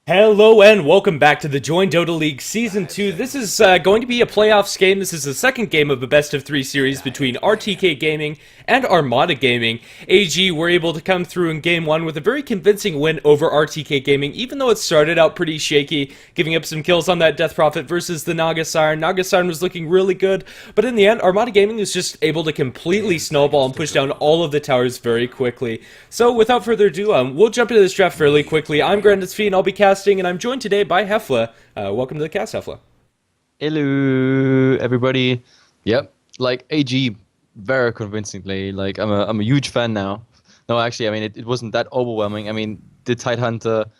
Hello and welcome back to the joinDOTA League Season 2. This is going to be a playoffs game. This is the second game of a best-of-3 series between RTK Gaming and Armada Gaming. AG were able to come through in Game 1 with a very convincing win over RTK Gaming, even though it started out pretty shaky, giving up some kills on that Death Prophet versus the Naga Siren. Naga Siren was looking really good, but in the end, Armada Gaming was just able to completely snowball and push down all of the towers very quickly. So without further ado, we'll jump into this draft fairly quickly. I'm Grandisfee and I'll be casting, and I'm joined today by Hefla. Welcome to the cast, Hefla. Hello, everybody. Yep, like AG, very convincingly. Like I'm a huge fan now. No, actually, I mean it wasn't that overwhelming. I mean the Tidehunter,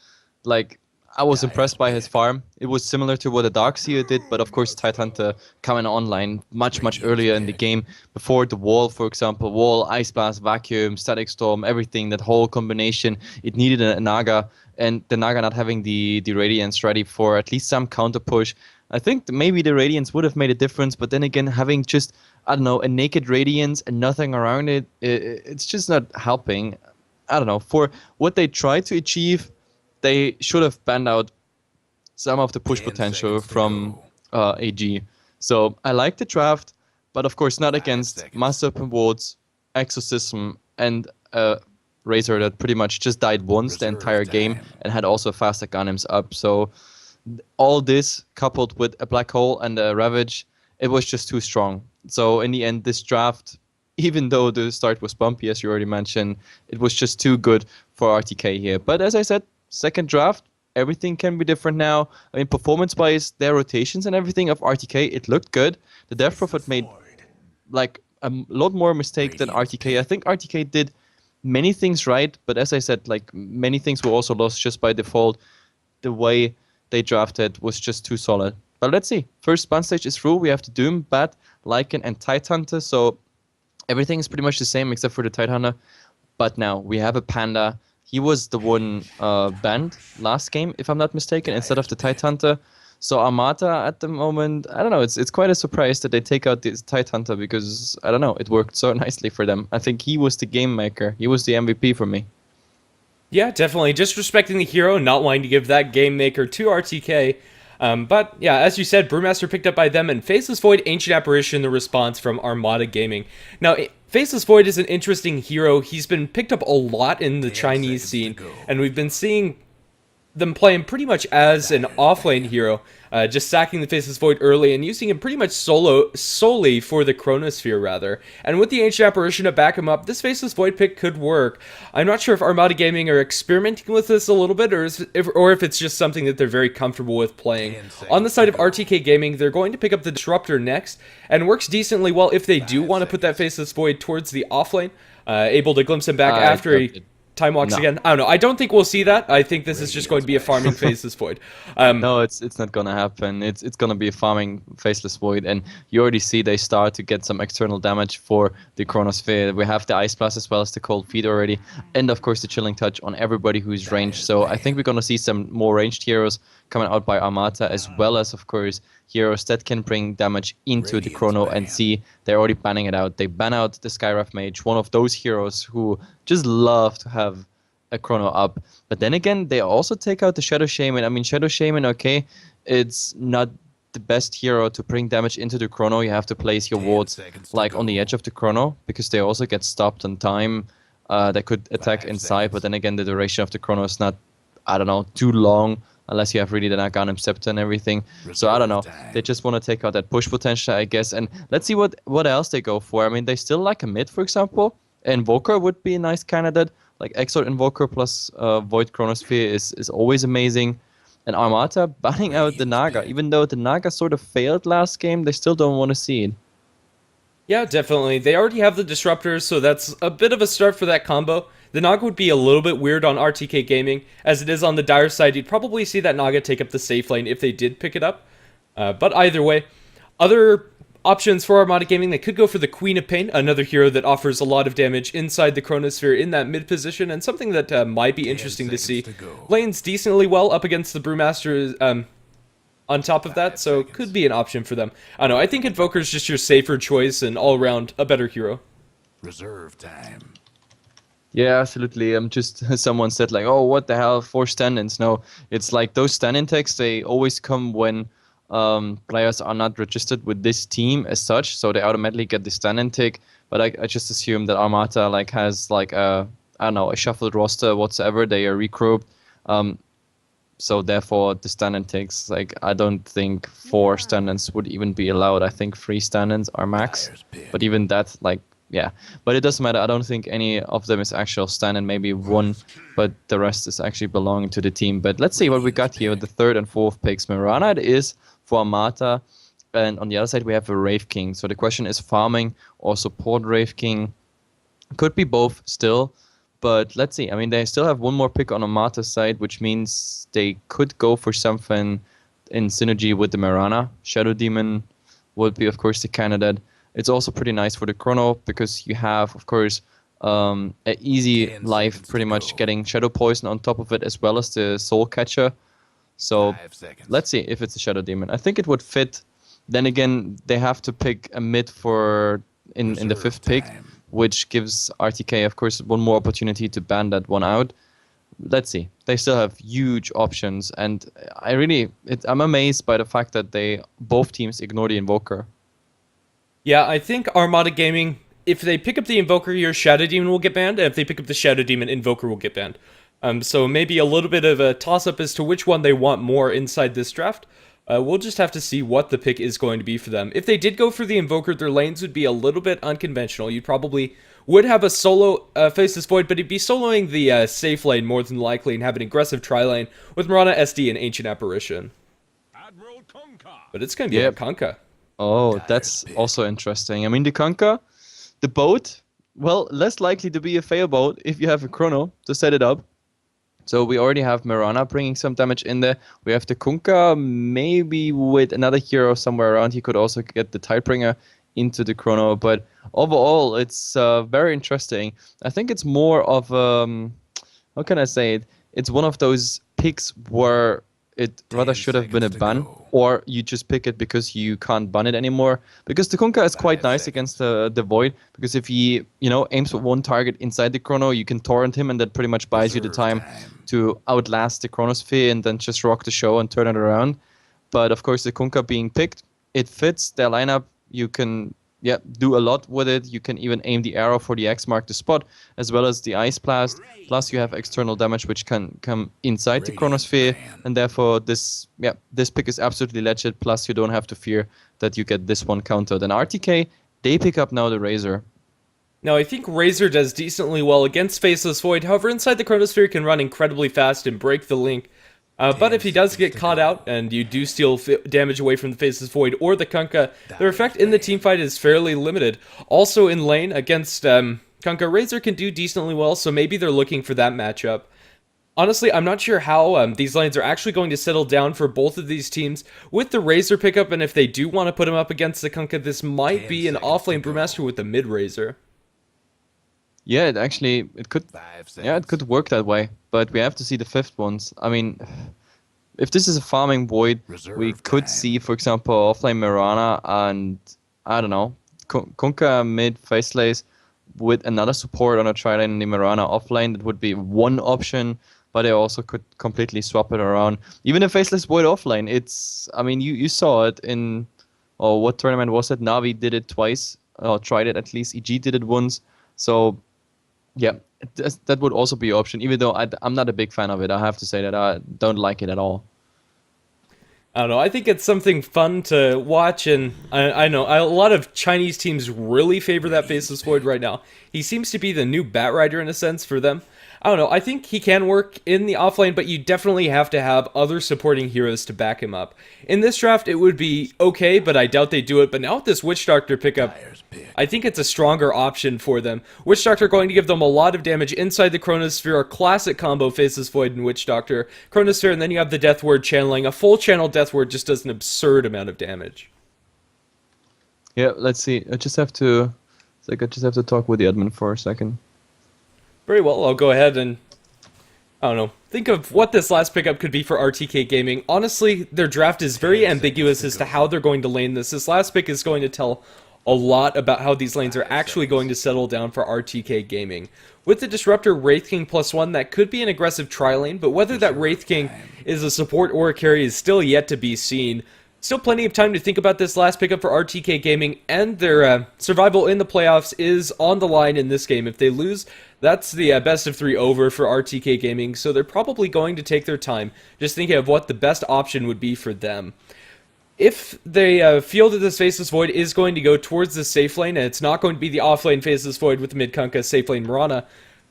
like I was impressed by his farm. It was similar to what a Darkseer did, but of course Tidehunter coming online much earlier in the game before the wall, for example, wall, ice blast, vacuum, static storm, everything. That whole combination. It needed a Naga, and the Naga not having the Radiance ready for at least some counter push. I think maybe the Radiance would have made a difference, but then again, having just, I don't know, a naked Radiance and nothing around it, it's just not helping. I don't know. For what they tried to achieve, they should have banned out some of the push potential from AG. So I like the draft, but of course not against Master Open Wards, Exorcism, and Razor that pretty much just died once the entire game and had also faster Ganims up. So all this coupled with a Black Hole and a Ravage, it was just too strong. So in the end, this draft, even though the start was bumpy, as you already mentioned, it was just too good for RTK here. But as I said, second draft, everything can be different now. I mean, performance-wise, their rotations and everything of RTK, it looked good. The Death Prophet made like a lot more mistake than RTK. I think RTK did many things right, but as I said, like many things were also lost just by default. The way they drafted was just too solid. But let's see. First spawn stage is through. We have the Doom, Bat, Lycan, and Tidehunter. So everything is pretty much the same except for the Tidehunter. But now we have a Panda. He was the one banned last game, if I'm not mistaken, instead of the Tidehunter. So Armata at the moment, I don't know, it's quite a surprise that they take out this Tidehunter because, I don't know, it worked so nicely for them. I think he was the game maker. He was the MVP for me. Yeah, definitely. Just respecting the hero, not wanting to give that game maker to RTK. But yeah, as you said, Brewmaster picked up by them, and Faceless Void, Ancient Apparition, the response from Armada Gaming. Now, Faceless Void is an interesting hero. He's been picked up a lot in the Chinese scene, and we've been seeing them play him pretty much as an offlane hero, just sacking the Faceless Void early and using him pretty much solely for the Chronosphere, rather. And with the Ancient Apparition to back him up, this Faceless Void pick could work. I'm not sure if Armada Gaming are experimenting with this a little bit, or if it's just something that they're very comfortable with playing. On the side of RTK Gaming, they're going to pick up the Disruptor next, and works decently well if they do want to put that Faceless Void towards the offlane, able to glimpse him back after he time walks again. I don't know. I don't think we'll see that. I think this is just going to be a farming Faceless Void. No, it's not gonna happen. It's gonna be a farming Faceless Void, and you already see they start to get some external damage for the Chronosphere. We have the Ice Blast as well as the Cold Feet already, and of course the Chilling Touch on everybody who's ranged. So I think we're gonna see some more ranged heroes coming out by Armata, as well as of course heroes that can bring damage into the Chrono. And see, they're already banning it out. They ban out the Skywrath Mage, one of those heroes who just love to have a Chrono up. But then again, they also take out the Shadow Shaman. I mean, Shadow Shaman, okay, it's not the best hero to bring damage into the Chrono. You have to place your wards like on the edge of the Chrono, because they also get stopped on time. They could attack inside, but then again, the duration of the Chrono is not, I don't know, too long, unless you have really the Naganim Scepter and everything. So I don't know. They just want to take out that push potential, I guess. And let's see what else they go for. I mean, they still like a mid, for example. Invoker would be a nice candidate. Like Exort Invoker plus Void Chronosphere is always amazing. And Armata banning out the Naga. Even though the Naga sort of failed last game, they still don't want to see it. Yeah, definitely. They already have the Disruptors, so that's a bit of a start for that combo. The Naga would be a little bit weird on RTK Gaming, as it is on the Dire side. You'd probably see that Naga take up the safe lane if they did pick it up. But either way, other options for Armada Gaming, they could go for the Queen of Pain, another hero that offers a lot of damage inside the Chronosphere in that mid position, and something that might be interesting to see. Lanes decently well up against the Brewmaster on top of that, so could be an option for them. I don't know, I think Invoker is just your safer choice and all around a better hero. Reserve time. Yeah, absolutely. Just someone said like, "Oh, what the hell? 4 stand-ins?" No, it's like those stand-in tags. They always come when players are not registered with this team as such, so they automatically get the stand-in tag. But I just assume that Armata like has like a, I don't know, a shuffled roster whatsoever. They are regrouped. Um, so therefore the stand-in takes, like, I don't think 4 stand-ins would even be allowed. I think 3 stand-ins are max, but even that, like, yeah, but it doesn't matter. I don't think any of them is actual stand-in, maybe one, but the rest is actually belonging to the team. But let's see what we got here with the third and fourth picks. Mirana it is for Amata, and on the other side we have a Wraith King. So the question is farming or support Wraith King. Could be both still, but let's see. I mean, they still have one more pick on Amata's side, which means they could go for something in synergy with the Mirana. Shadow Demon would be, of course, the candidate. It's also pretty nice for the Chrono because you have, of course, an easy life, pretty much getting Shadow Poison on top of it, as well as the Soul Catcher. So let's see if it's a Shadow Demon. I think it would fit. Then again, they have to pick a mid for in the fifth pick, which gives RTK, of course, one more opportunity to ban that one out. Let's see. They still have huge options, and I'm amazed by the fact that both teams ignore the Invoker. Yeah, I think Armada Gaming, if they pick up the Invoker here, Shadow Demon will get banned, and if they pick up the Shadow Demon, Invoker will get banned. So maybe a little bit of a toss-up as to which one they want more inside this draft. We'll just have to see what the pick is going to be for them. If they did go for the Invoker, their lanes would be a little bit unconventional. You probably would have a solo Faceless Void, but he'd be soloing the safe lane more than likely and have an aggressive tri-lane with Mirana, SD, and Ancient Apparition. But it's going to be a Kunkka. Oh, that's also interesting. I mean, the Kunkka, the boat, well, less likely to be a fail boat if you have a Chrono to set it up. So we already have Mirana bringing some damage in there. We have the Kunkka, maybe with another hero somewhere around. He could also get the Tidebringer into the Chrono. But overall, it's very interesting. I think it's more of, how can I say it? It's one of those picks where it rather should have been a ban, or you just pick it because you can't ban it anymore. Because the Kunkka is quite nice against the Void, because if he, aims for one target inside the Chrono, you can torrent him, and that pretty much buys you the time to outlast the Chronosphere and then just rock the show and turn it around. But of course, the Kunkka being picked, it fits their lineup. You can do a lot with it. You can even aim the arrow for the X mark the spot, as well as the Ice Blast. Plus, you have external damage which can come inside the Chronosphere, and therefore this pick is absolutely legit. Plus, you don't have to fear that you get this one countered. And RTK, they pick up now the Razor. Now, I think Razor does decently well against Faceless Void. However, inside the Chronosphere can run incredibly fast and break the link. But if he does get caught out, and you do steal damage away from the Faceless Void or the Kunkka, their effect in the teamfight is fairly limited. Also in lane, against Kunkka, Razor can do decently well, so maybe they're looking for that matchup. Honestly, I'm not sure how these lanes are actually going to settle down for both of these teams with the Razor pickup, and if they do want to put him up against the Kunkka, this might be an offlane Brewmaster with the mid-Razor. Yeah, it could work that way, but we have to see the fifth ones. I mean, if this is a farming Void, we could see, for example, offlane Mirana and, I don't know, Kunkka mid Faceless with another support on a tri-lane and the Mirana offlane. That would be one option, but they also could completely swap it around. Even a Faceless Void offlane, you saw it in, what tournament was it? Navi did it twice, or tried it at least. EG did it once. So yeah, that would also be an option, even though I'm not a big fan of it. I have to say that I don't like it at all. I don't know, I think it's something fun to watch, and I know a lot of Chinese teams really favor that Faceless Void right now. He seems to be the new Batrider in a sense for them. I don't know, I think he can work in the offlane, but you definitely have to have other supporting heroes to back him up. In this draft, it would be okay, but I doubt they do it. But now with this Witch Doctor pickup, I think it's a stronger option for them. Witch Doctor going to give them a lot of damage inside the Chronosphere, a classic combo, Faceless Void and Witch Doctor. Chronosphere, and then you have the Death Word channeling. A full channel Death Word just does an absurd amount of damage. Yeah, let's see. I just have to talk with the admin for a second. Very well, I'll go ahead and, I don't know, think of what this last pickup could be for RTK Gaming. Honestly, their draft is very ambiguous as to how they're going to lane this. This last pick is going to tell a lot about how these lanes are actually going to settle down for RTK Gaming. With the Disruptor Wraith King +1, that could be an aggressive tri-lane, but whether that Wraith King is a support or a carry is still yet to be seen. Still plenty of time to think about this last pickup for RTK Gaming, and their survival in the playoffs is on the line in this game. If they lose, that's the best of 3 over for RTK Gaming, so they're probably going to take their time, just thinking of what the best option would be for them. If they feel that this Faceless Void is going to go towards the safe lane, and it's not going to be the off-lane Faceless Void with the mid-Kunkka safe lane Mirana,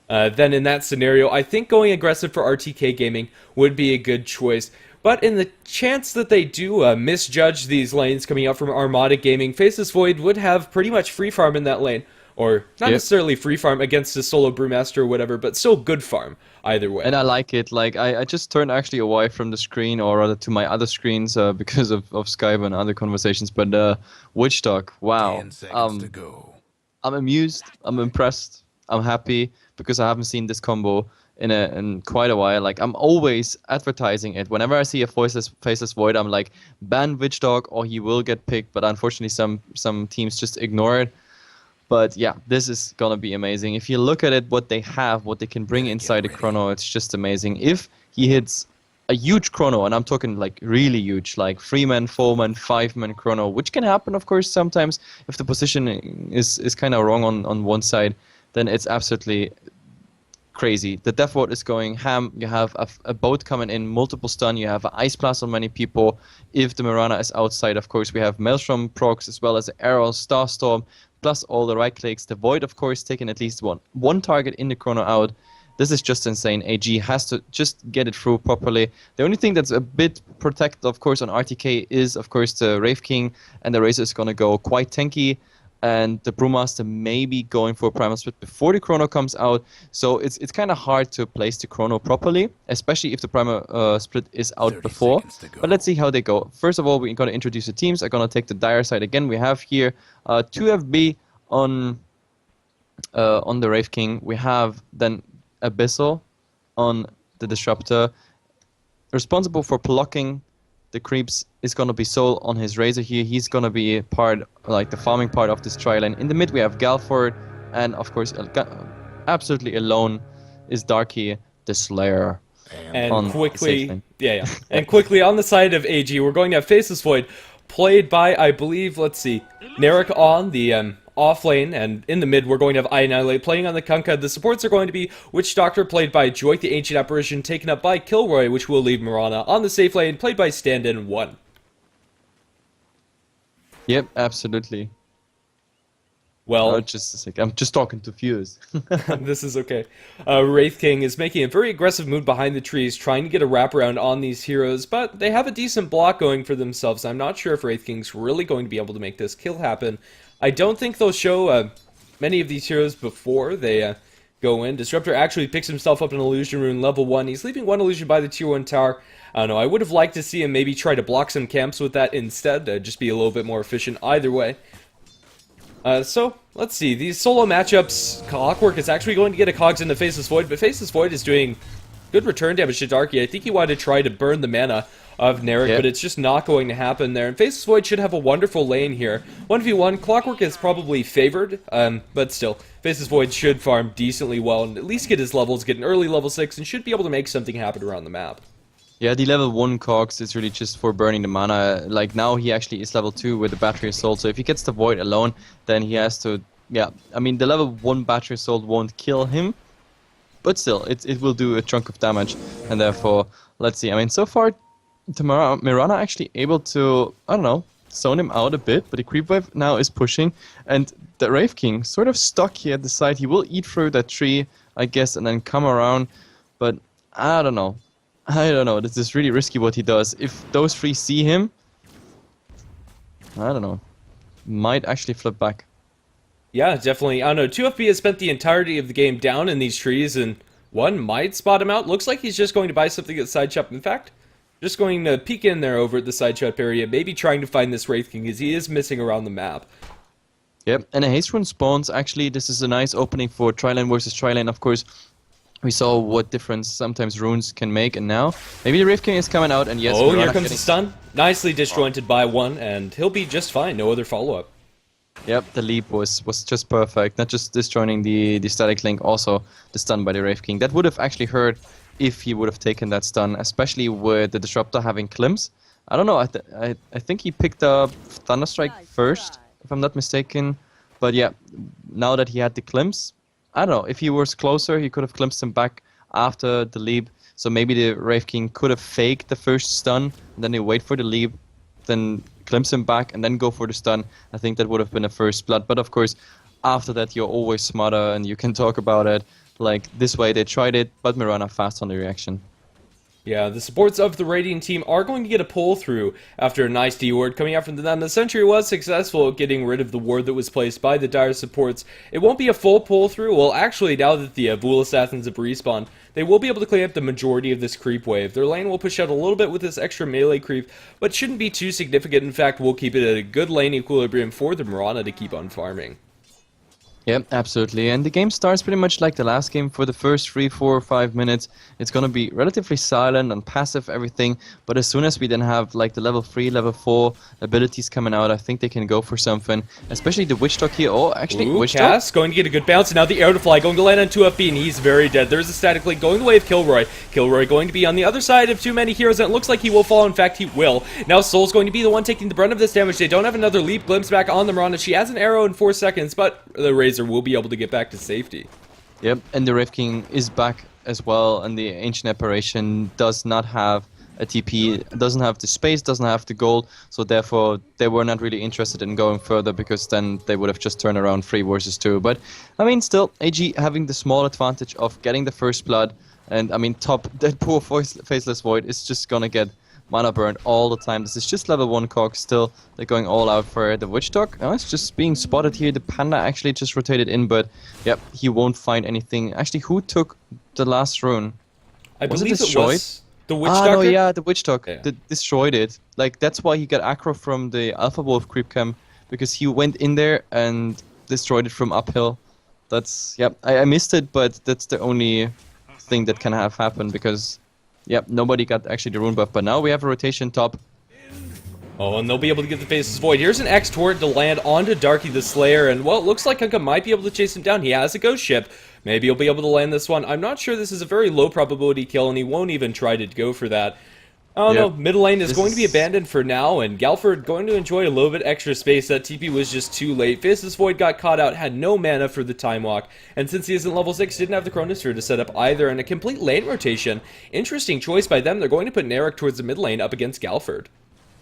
then in that scenario, I think going aggressive for RTK Gaming would be a good choice. But in the chance that they do misjudge these lanes coming out from Armada Gaming, Faceless Void would have pretty much free farm in that lane. Or not necessarily free farm against a solo Brewmaster or whatever, but still good farm either way. And I like it. Like I just turned actually away from the screen, or rather to my other screens, because of Skype and other conversations. But Witch Dog, wow. 10 seconds to go. I'm amused. I'm impressed. I'm happy because I haven't seen this combo in quite a while. Like I'm always advertising it. Whenever I see a faceless void, I'm like, ban Witch Dog or he will get picked. But unfortunately, some teams just ignore it. But yeah, this is gonna be amazing. If you look at it, what they have, what they can bring inside the chrono, it's just amazing. If he hits a huge chrono, and I'm talking like really huge, like 3-man, 4-man, 5-man chrono, which can happen, of course, sometimes if the position is kind of wrong on one side, then it's absolutely crazy. The Death Ward is going ham. You have a boat coming in, multiple stun. You have an Ice Blast on many people. If the Mirana is outside, of course, we have Maelstrom procs as well as Arrow, Starstorm, plus all the right clicks. The Void, of course, taking at least one target in the chrono out. This is just insane. AG has to just get it through properly. The only thing that's a bit protected, of course, on RTK is, of course, the Wraith King, and the Razor is going to go quite tanky. And the Brewmaster may be going for a Primal Split before the Chrono comes out. So it's kind of hard to place the Chrono properly, especially if the Primal Split is out before. But let's see how they go. First of all, we're going to introduce the teams. I'm going to take the Dire side again. We have here 2FB on the Wraith King. We have then Abyssal on the Disruptor. Responsible for blocking the creeps is going to be Soul on his Razor here. He's going to be part, like the farming part of this tri-lane. In the mid we have Galford, and of course absolutely alone is Darky the Slayer. And quickly, and quickly on the side of AG, we're going to have Faceless Void, played by, I believe, let's see, Narek on the off lane, and in the mid we're going to have Annihilate playing on the Kunkka. The supports are going to be Witch Doctor played by Joik the Ancient Apparition, taken up by Kilroy, which will leave Mirana on the safe lane, played by Stand-In 1. Yep, absolutely. Well, just a sec. I'm just talking to Fuse. This is okay. Wraith King is making a very aggressive move behind the trees, trying to get a wraparound on these heroes, but they have a decent block going for themselves. I'm not sure if Wraith King's really going to be able to make this kill happen. I don't think they'll show many of these heroes before they go in. Disruptor actually picks himself up an Illusion Rune level 1. He's leaving one Illusion by the tier 1 tower. I don't know, I would have liked to see him maybe try to block some camps with that instead, just be a little bit more efficient either way. So, let's see, these solo matchups, Clockwork is actually going to get a Cogs into Faceless Void, but Faceless Void is doing good return damage to Darky. I think he wanted to try to burn the mana of Narek, but it's just not going to happen there. And Faceless Void should have a wonderful lane here. 1v1, Clockwork is probably favored, but still, Faceless Void should farm decently well and at least get his levels, get an early level 6, and should be able to make something happen around the map. Yeah, the level 1 Cogs is really just for burning the mana. Like now he actually is level 2 with the Battery Assault, so if he gets the Void alone, then he has to, yeah, I mean the level 1 Battery Assault won't kill him, but still, it will do a chunk of damage, and therefore, let's see, I mean so far, Mirana actually able to, I don't know, zone him out a bit, but the creep wave now is pushing, and the Wraith King sort of stuck here at the side. He will eat through that tree, I guess, and then come around, but I don't know. This is really risky what he does. If those three see him, I don't know, might actually flip back. Yeah, definitely. I don't know, 2FB has spent the entirety of the game down in these trees, and one might spot him out. Looks like he's just going to buy something at Side Shop. In fact, just going to peek in there over at the Side Shop area, maybe trying to find this Wraith King, because he is missing around the map. Yep, and a Haste Rune spawns. Actually, this is a nice opening for tri-lane versus tri-lane, of course. We saw what difference sometimes runes can make, and now maybe the Wraith King is coming out, and yes, oh, here comes the stun. Nicely disjointed by one, and he'll be just fine. No other follow-up. Yep, the leap was just perfect. Not just disjoining the static link, also the stun by the Wraith King. That would have actually hurt if he would have taken that stun, especially with the Disruptor having Klims. I don't know, I think he picked up Thunderstrike first, if I'm not mistaken. But yeah, now that he had the Klims, I don't know, if he was closer, he could have Klimpsed him back after the leap. So maybe the Wraith King could have faked the first stun, and then they wait for the leap, then glimpse him back and then go for the stun. I think that would have been a first blood. But of course, after that, you're always smarter and you can talk about it. Like this way, they tried it, but Mirana fast on the reaction. Yeah, the supports of the Radiant team are going to get a pull through after a nice D-ward coming out from them. The Sentry was successful at getting rid of the ward that was placed by the Dire supports. It won't be a full pull through. Well, actually, now that the Vuelasathans have respawned, they will be able to clean up the majority of this creep wave. Their lane will push out a little bit with this extra melee creep, but shouldn't be too significant. In fact, we'll keep it at a good lane equilibrium for the Mirana to keep on farming. Yeah, absolutely. And the game starts pretty much like the last game. For the first 3, 4, 5 minutes, it's going to be relatively silent and passive, everything. But as soon as we then have like the level 3, level 4 abilities coming out, I think they can go for something. Especially the Witch Talk here. Oh, actually, Witch Talk. Cass going to get a good bounce. And now the arrow to fly going to land on 2FB, and he's very dead. There's a static link going the way of Kilroy. Kilroy going to be on the other side of too many heroes, and it looks like he will fall. In fact, he will. Now Soul's going to be the one taking the brunt of this damage. They don't have another leap glimpse back on the Mirana. She has an arrow in 4 seconds, but the Razor will be able to get back to safety. Yep, and the Wraith King is back as well, and the Ancient Apparition does not have a TP, doesn't have the space, doesn't have the gold, so therefore they were not really interested in going further, because then they would have just turned around 3 versus 2. But I mean, still, AG having the small advantage of getting the first blood, and I mean, top, that poor Faceless Void is just gonna get mana burned all the time. This is just level 1 Cog still. They're going all out for the Witch Dog. Oh, it's just being spotted here. The Panda actually just rotated in, but yep, he won't find anything. Actually, who took the last rune? I believe it destroyed? It was the Witch Doctor? No, yeah, the Witch Dog. Yeah. Destroyed it. Like, that's why he got aggro from the Alpha Wolf creep camp, because he went in there and destroyed it from uphill. That's, yep, I missed it, but that's the only thing that can have happened, because yep, nobody got actually the rune buff, but now we have a rotation top. Oh, and they'll be able to get the Faceless Void. Here's an X turret to land onto Darky the Slayer, and well, it looks like Kunkka might be able to chase him down. He has a ghost ship. Maybe he'll be able to land this one. I'm not sure. This is a very low probability kill, and he won't even try to go for that. Oh no, middle lane is going to be abandoned for now, and Galford going to enjoy a little bit extra space. That TP was just too late. Faceless Void got caught out, had no mana for the Time Walk, and since he isn't level 6, didn't have the Chronosphere to set up either, and a complete lane rotation. Interesting choice by them. They're going to put Narek towards the mid lane up against Galford.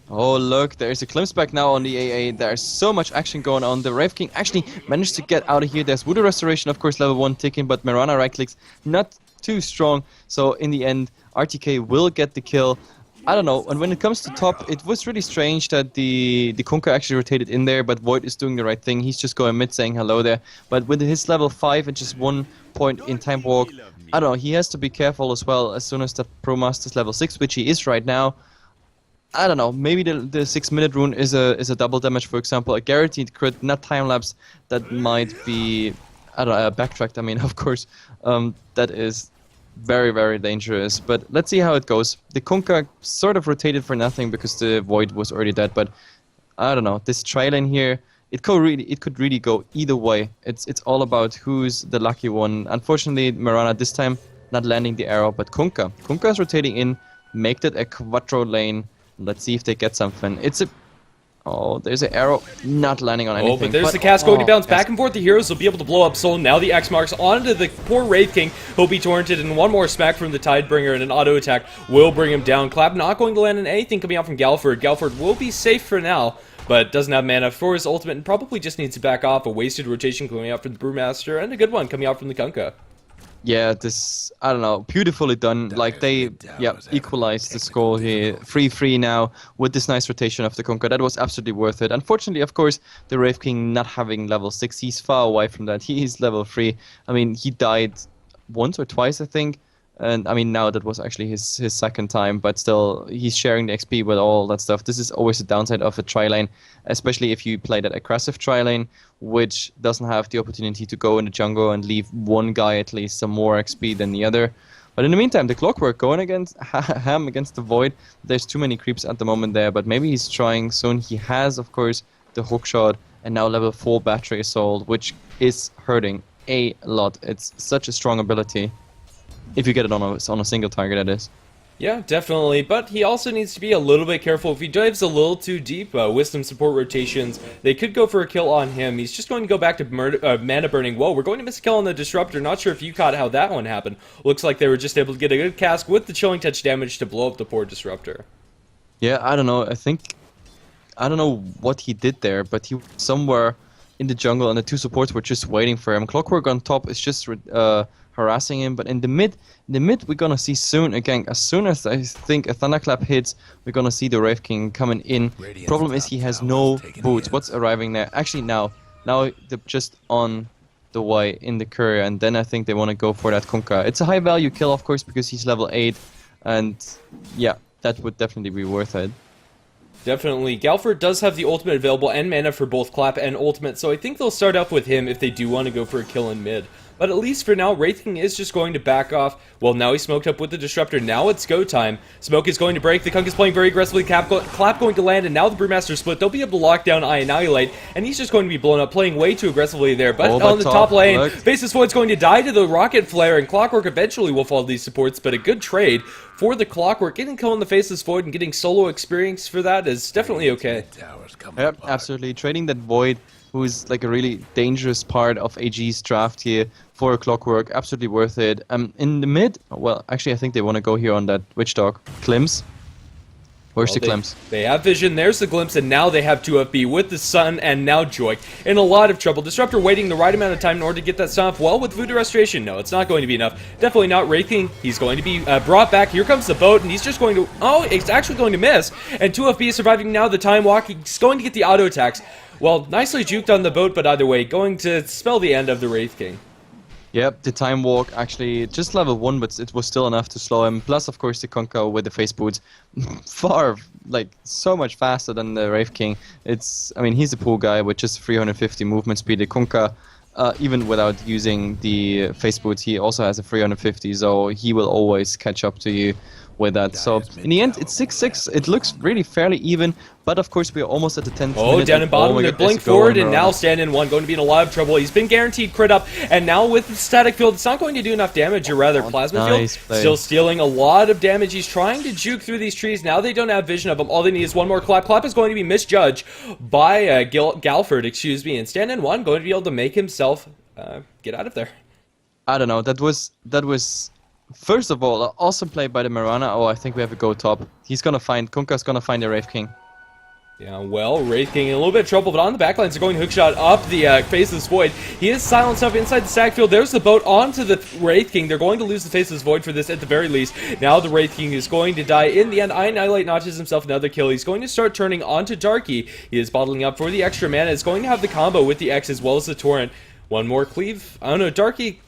Oh look, there's a Klims back now on the AA. There's so much action going on. The Wraith King actually managed to get out of here. There's Voodoo Restoration, of course, level 1 ticking, but Mirana right clicks not too strong. So in the end, RTK will get the kill. I don't know, and when it comes to top, it was really strange that the Kunkka actually rotated in there, but Void is doing the right thing. He's just going mid saying hello there. But with his level 5 and just 1 point in Time Walk, I don't know, he has to be careful as well as soon as that Pro Master's level 6, which he is right now. I don't know, maybe the 6-minute rune is a double damage, for example, a guaranteed crit, not time lapse, that might be, I don't know, backtracked, I mean, of course, that is very, very dangerous, but let's see how it goes. The Kunkka sort of rotated for nothing because the Void was already dead, but I don't know, this tri-lane here, it could really go either way. It's all about who's the lucky one. Unfortunately, Mirana this time not landing the arrow, but Kunkka is rotating in, make that a quattro lane. Let's see if they get something. Oh, there's an arrow not landing on anything. Oh, but there's the cast going to bounce back and forth. The heroes will be able to blow up Soul. Now the X marks onto the poor Wraith King. He'll be torrented, and one more smack from the Tidebringer, and an auto attack will bring him down. Clap not going to land on anything coming out from Galford. Galford will be safe for now, but doesn't have mana for his ultimate and probably just needs to back off. A wasted rotation coming out from the Brewmaster, and a good one coming out from the Kunkka. Yeah, this, I don't know, beautifully done. Like, they, equalized the score here. 3-3 now with this nice rotation of the Kunkka. That was absolutely worth it. Unfortunately, of course, the Wraith King not having level 6. He's far away from that. He is level 3. I mean, he died once or twice, I think. And, I mean, now that was actually his second time. But still, he's sharing the XP with all that stuff. This is always the downside of a tri-lane, especially if you play that aggressive tri-lane, which doesn't have the opportunity to go in the jungle and leave one guy at least some more XP than the other. But in the meantime, the Clockwork going against Ham against the Void. There's too many creeps at the moment there, but maybe he's trying soon. He has, of course, the hookshot and now level 4 battery assault, which is hurting a lot. It's such a strong ability. If you get it on a single target, that is. Yeah, definitely, but he also needs to be a little bit careful. If he dives a little too deep with some support rotations, they could go for a kill on him. He's just going to go back to mana burning. Whoa, we're going to miss a kill on the Disruptor. Not sure if you caught how that one happened. Looks like they were just able to get a good cast with the Chilling Touch damage to blow up the poor Disruptor. Yeah, I don't know. I don't know what he did there, but he was somewhere in the jungle, and the two supports were just waiting for him. Clockwork on top is just harassing him, but in the mid we're gonna see soon again. As soon as I think a thunderclap hits, we're gonna see the Wraith King coming in. Problem is he has no boots. What's arriving there? Actually, now they're just on the way in the courier, and then I think they want to go for that Kunkka. It's a high value kill, of course, because he's level 8, and yeah, that would definitely be worth it. Definitely. Galford does have the ultimate available and mana for both Clap and ultimate, so I think they'll start off with him if they do want to go for a kill in mid. But at least for now, Wraith King is just going to back off. Well, now he's smoked up with the Disruptor. Now it's go time. Smoke is going to break. The Kunk is playing very aggressively. Clap going to land, and now the Brewmaster split. They'll be able to lock down I Annihilate, and he's just going to be blown up, playing way too aggressively there. But on the top lane, Faceless Void's going to die to the Rocket Flare, and Clockwork eventually will follow these supports, but a good trade for the Clockwork. Getting kill in the Faceless Void and getting solo experience for that is definitely okay. Yep, absolutely. Trading that Void, who is like a really dangerous part of AG's draft here, for a Clockwork, absolutely worth it. In the mid, well, actually I think they want to go here on that Witch Dog. Glimpse. Where's the Glimpse? They have Vision, there's the Glimpse, and now they have 2FB with the Sun, and now Joy in a lot of trouble. Disruptor waiting the right amount of time in order to get that stun off. Well, with Voodoo Restoration, no, it's not going to be enough. Definitely not. Wraith King, he's going to be brought back. Here comes the boat, and he's just going to... Oh, it's actually going to miss. And 2FB is surviving now the time walk. He's going to get the auto attacks. Well, nicely juked on the boat, but either way, going to spell the end of the Wraith King. Yep, the time walk actually just level 1, but it was still enough to slow him. Plus, of course, the Kunkka with the face boots, far, like, so much faster than the Wraith King. I mean, he's a pool guy with just 350 movement speed. The Kunkka, even without using the face boots, he also has a 350, so he will always catch up to you with that. So in the end, it's 6-6. It looks really fairly even, but of course we're almost at the 10th minute. Oh, down and bottom, they blink forward, and now Stand in One going to be in a lot of trouble. He's been guaranteed crit up, and now with the Static Field, it's not going to do enough damage, or rather Plasma Field, still stealing a lot of damage. He's trying to juke through these trees. Now they don't have vision of him. All they need is one more Clap. Clap is going to be misjudged by Galford, excuse me, and Stand in One going to be able to make himself get out of there. I don't know, that was first of all, awesome play by the Mirana. Oh, I think we have a go top. Kunkka's gonna find the Wraith King. Yeah, well, Wraith King in a little bit of trouble, but on the backlines, they're going to hookshot up the Faceless Void. He is silenced up inside the stack field. There's the boat onto the Wraith King. They're going to lose the Faceless Void for this at the very least. Now the Wraith King is going to die. In the end, I Annihilate notches himself another kill. He's going to start turning onto Darky. He is bottling up for the extra mana. It's going to have the combo with the X as well as the Torrent. One more cleave. I don't know, Darky...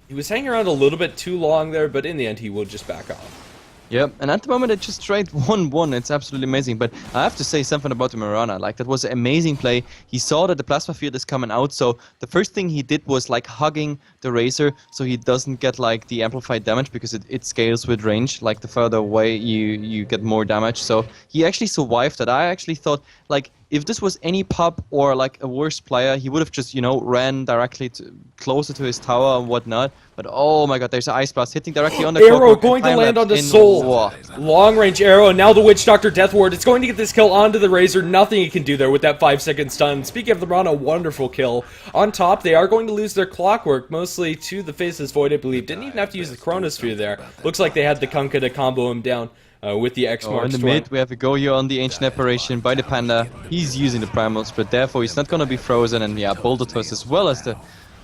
He was hanging around a little bit too long there, but in the end, he will just back off. Yep, and at the moment it just trade 1-1. It's absolutely amazing. But I have to say something about the Mirana. Like, that was an amazing play. He saw that the plasma field is coming out, so the first thing he did was like hugging the Razor so he doesn't get like the amplified damage, because it scales with range. Like, the further away you get more damage. So he actually survived that. I actually thought, like, if this was any pub or like a worse player, he would have just, you know, ran directly closer to his tower and whatnot. But oh my god, there's an Ice Blast hitting directly on the arrow going to land on the Soul. Long range arrow, and now the Witch Doctor Death Ward. It's going to get this kill onto the Razor. Nothing he can do there with that 5-second stun. Speaking of the run, a wonderful kill. On top, they are going to lose their Clockwork, mostly to the Faceless Void, I believe. Didn't even have to use the Chronosphere there. Looks like they had the Kunkka to combo him down. With the X marks. In the mid, we have a go here on the Ancient Apparition by the Panda. He's using the Primal Split, therefore he's not going to be frozen. And yeah, Boulder Toss as well as the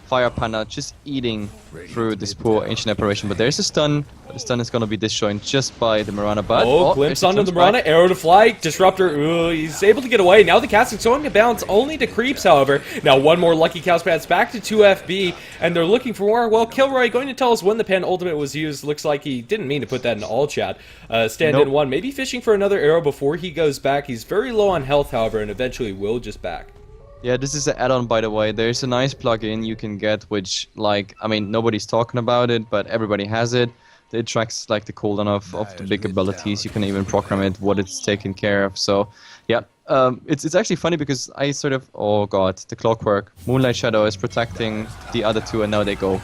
Fire Panda just eating through this poor Ancient Apparition. But there's a stun. But the stun is going to be disjointed just by the Mirana. But glimpse onto the Mirana, arrow to fly, Disruptor, he's able to get away. Now the casting's going to bounce only to creeps, however. Now one more Lucky Cows pads back to 2FB, and they're looking for more. Well, Kilroy going to tell us when the Pan Ultimate was used. Looks like he didn't mean to put that in all chat. Stand in one, maybe fishing for another arrow before he goes back. He's very low on health, however, and eventually will just back. Yeah, this is an add-on, by the way. There's a nice plugin you can get, which, like, I mean, nobody's talking about it, but everybody has it. It tracks, like, the cooldown of the big abilities. You can even program it, what it's taken care of. So, yeah, It's actually funny because I sort of, oh god, the clockwork. Moonlight Shadow is protecting the other two, and now they go.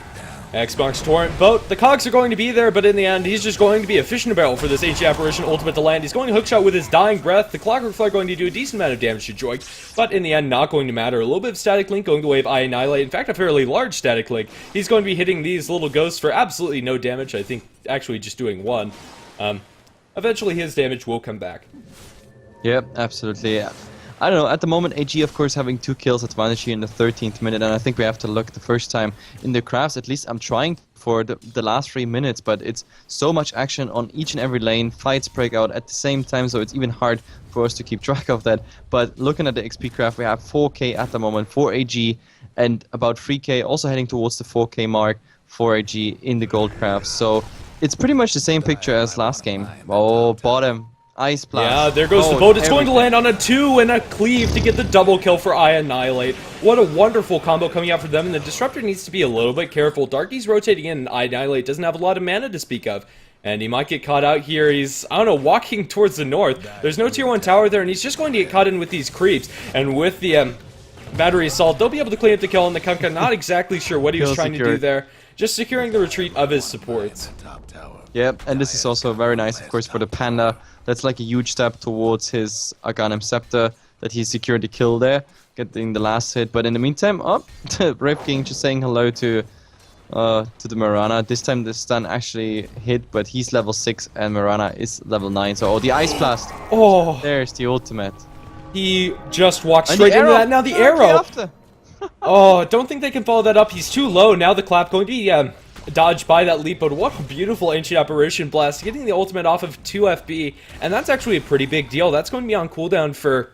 X marks Torrent boat. The cogs are going to be there, but in the end, he's just going to be a fish in a barrel for this Ancient Apparition ultimate to land. He's going to hookshot with his dying breath. The Clockwork Flare going to do a decent amount of damage to Joik, but in the end, not going to matter. A little bit of Static Link going the way of I Annihilate. In fact, a fairly large Static Link. He's going to be hitting these little ghosts for absolutely no damage. I think actually just doing one. Eventually, his damage will come back. Yep, absolutely. I don't know, at the moment AG of course having 2 kills advantage here in the 13th minute, and I think we have to look the first time in the crafts. At least I'm trying for the last 3 minutes, but it's so much action on each and every lane, fights break out at the same time, so it's even hard for us to keep track of that. But looking at the XP craft, we have 4k at the moment for AG, and about 3k also heading towards the 4k mark for AG in the gold craft, so it's pretty much the same picture as last game. Oh, bottom. Ice Blast. Yeah, there goes the boat. It's going to land on a 2 and a cleave to get the double kill for I Annihilate. What a wonderful combo coming out for them, and the Disruptor needs to be a little bit careful. Darky's rotating in, and I Annihilate doesn't have a lot of mana to speak of. And he might get caught out here. He's, I don't know, walking towards the north. There's no tier 1 tower there, and he's just going to get caught in with these creeps. And with the battery assault, they'll be able to clean up the kill on the Kunkka. Not exactly sure what he was trying to do there. Just securing the retreat of his supports. Yep, and this is also very nice, of course, for the Panda. That's like a huge step towards his Aghanim Scepter, that he secured the kill there, getting the last hit. But in the meantime, Brave King just saying hello to the Mirana. This time the stun actually hit, but he's level 6 and Mirana is level 9. So, the Ice Blast. Oh, there's the ultimate. He just walked straight into that. Now the arrow. Oh, don't think they can follow that up. He's too low. Now the clap going to be dodged by that leap, but what a beautiful Ancient Apparition blast, getting the ultimate off of 2 FB, and that's actually a pretty big deal. That's going to be on cooldown for,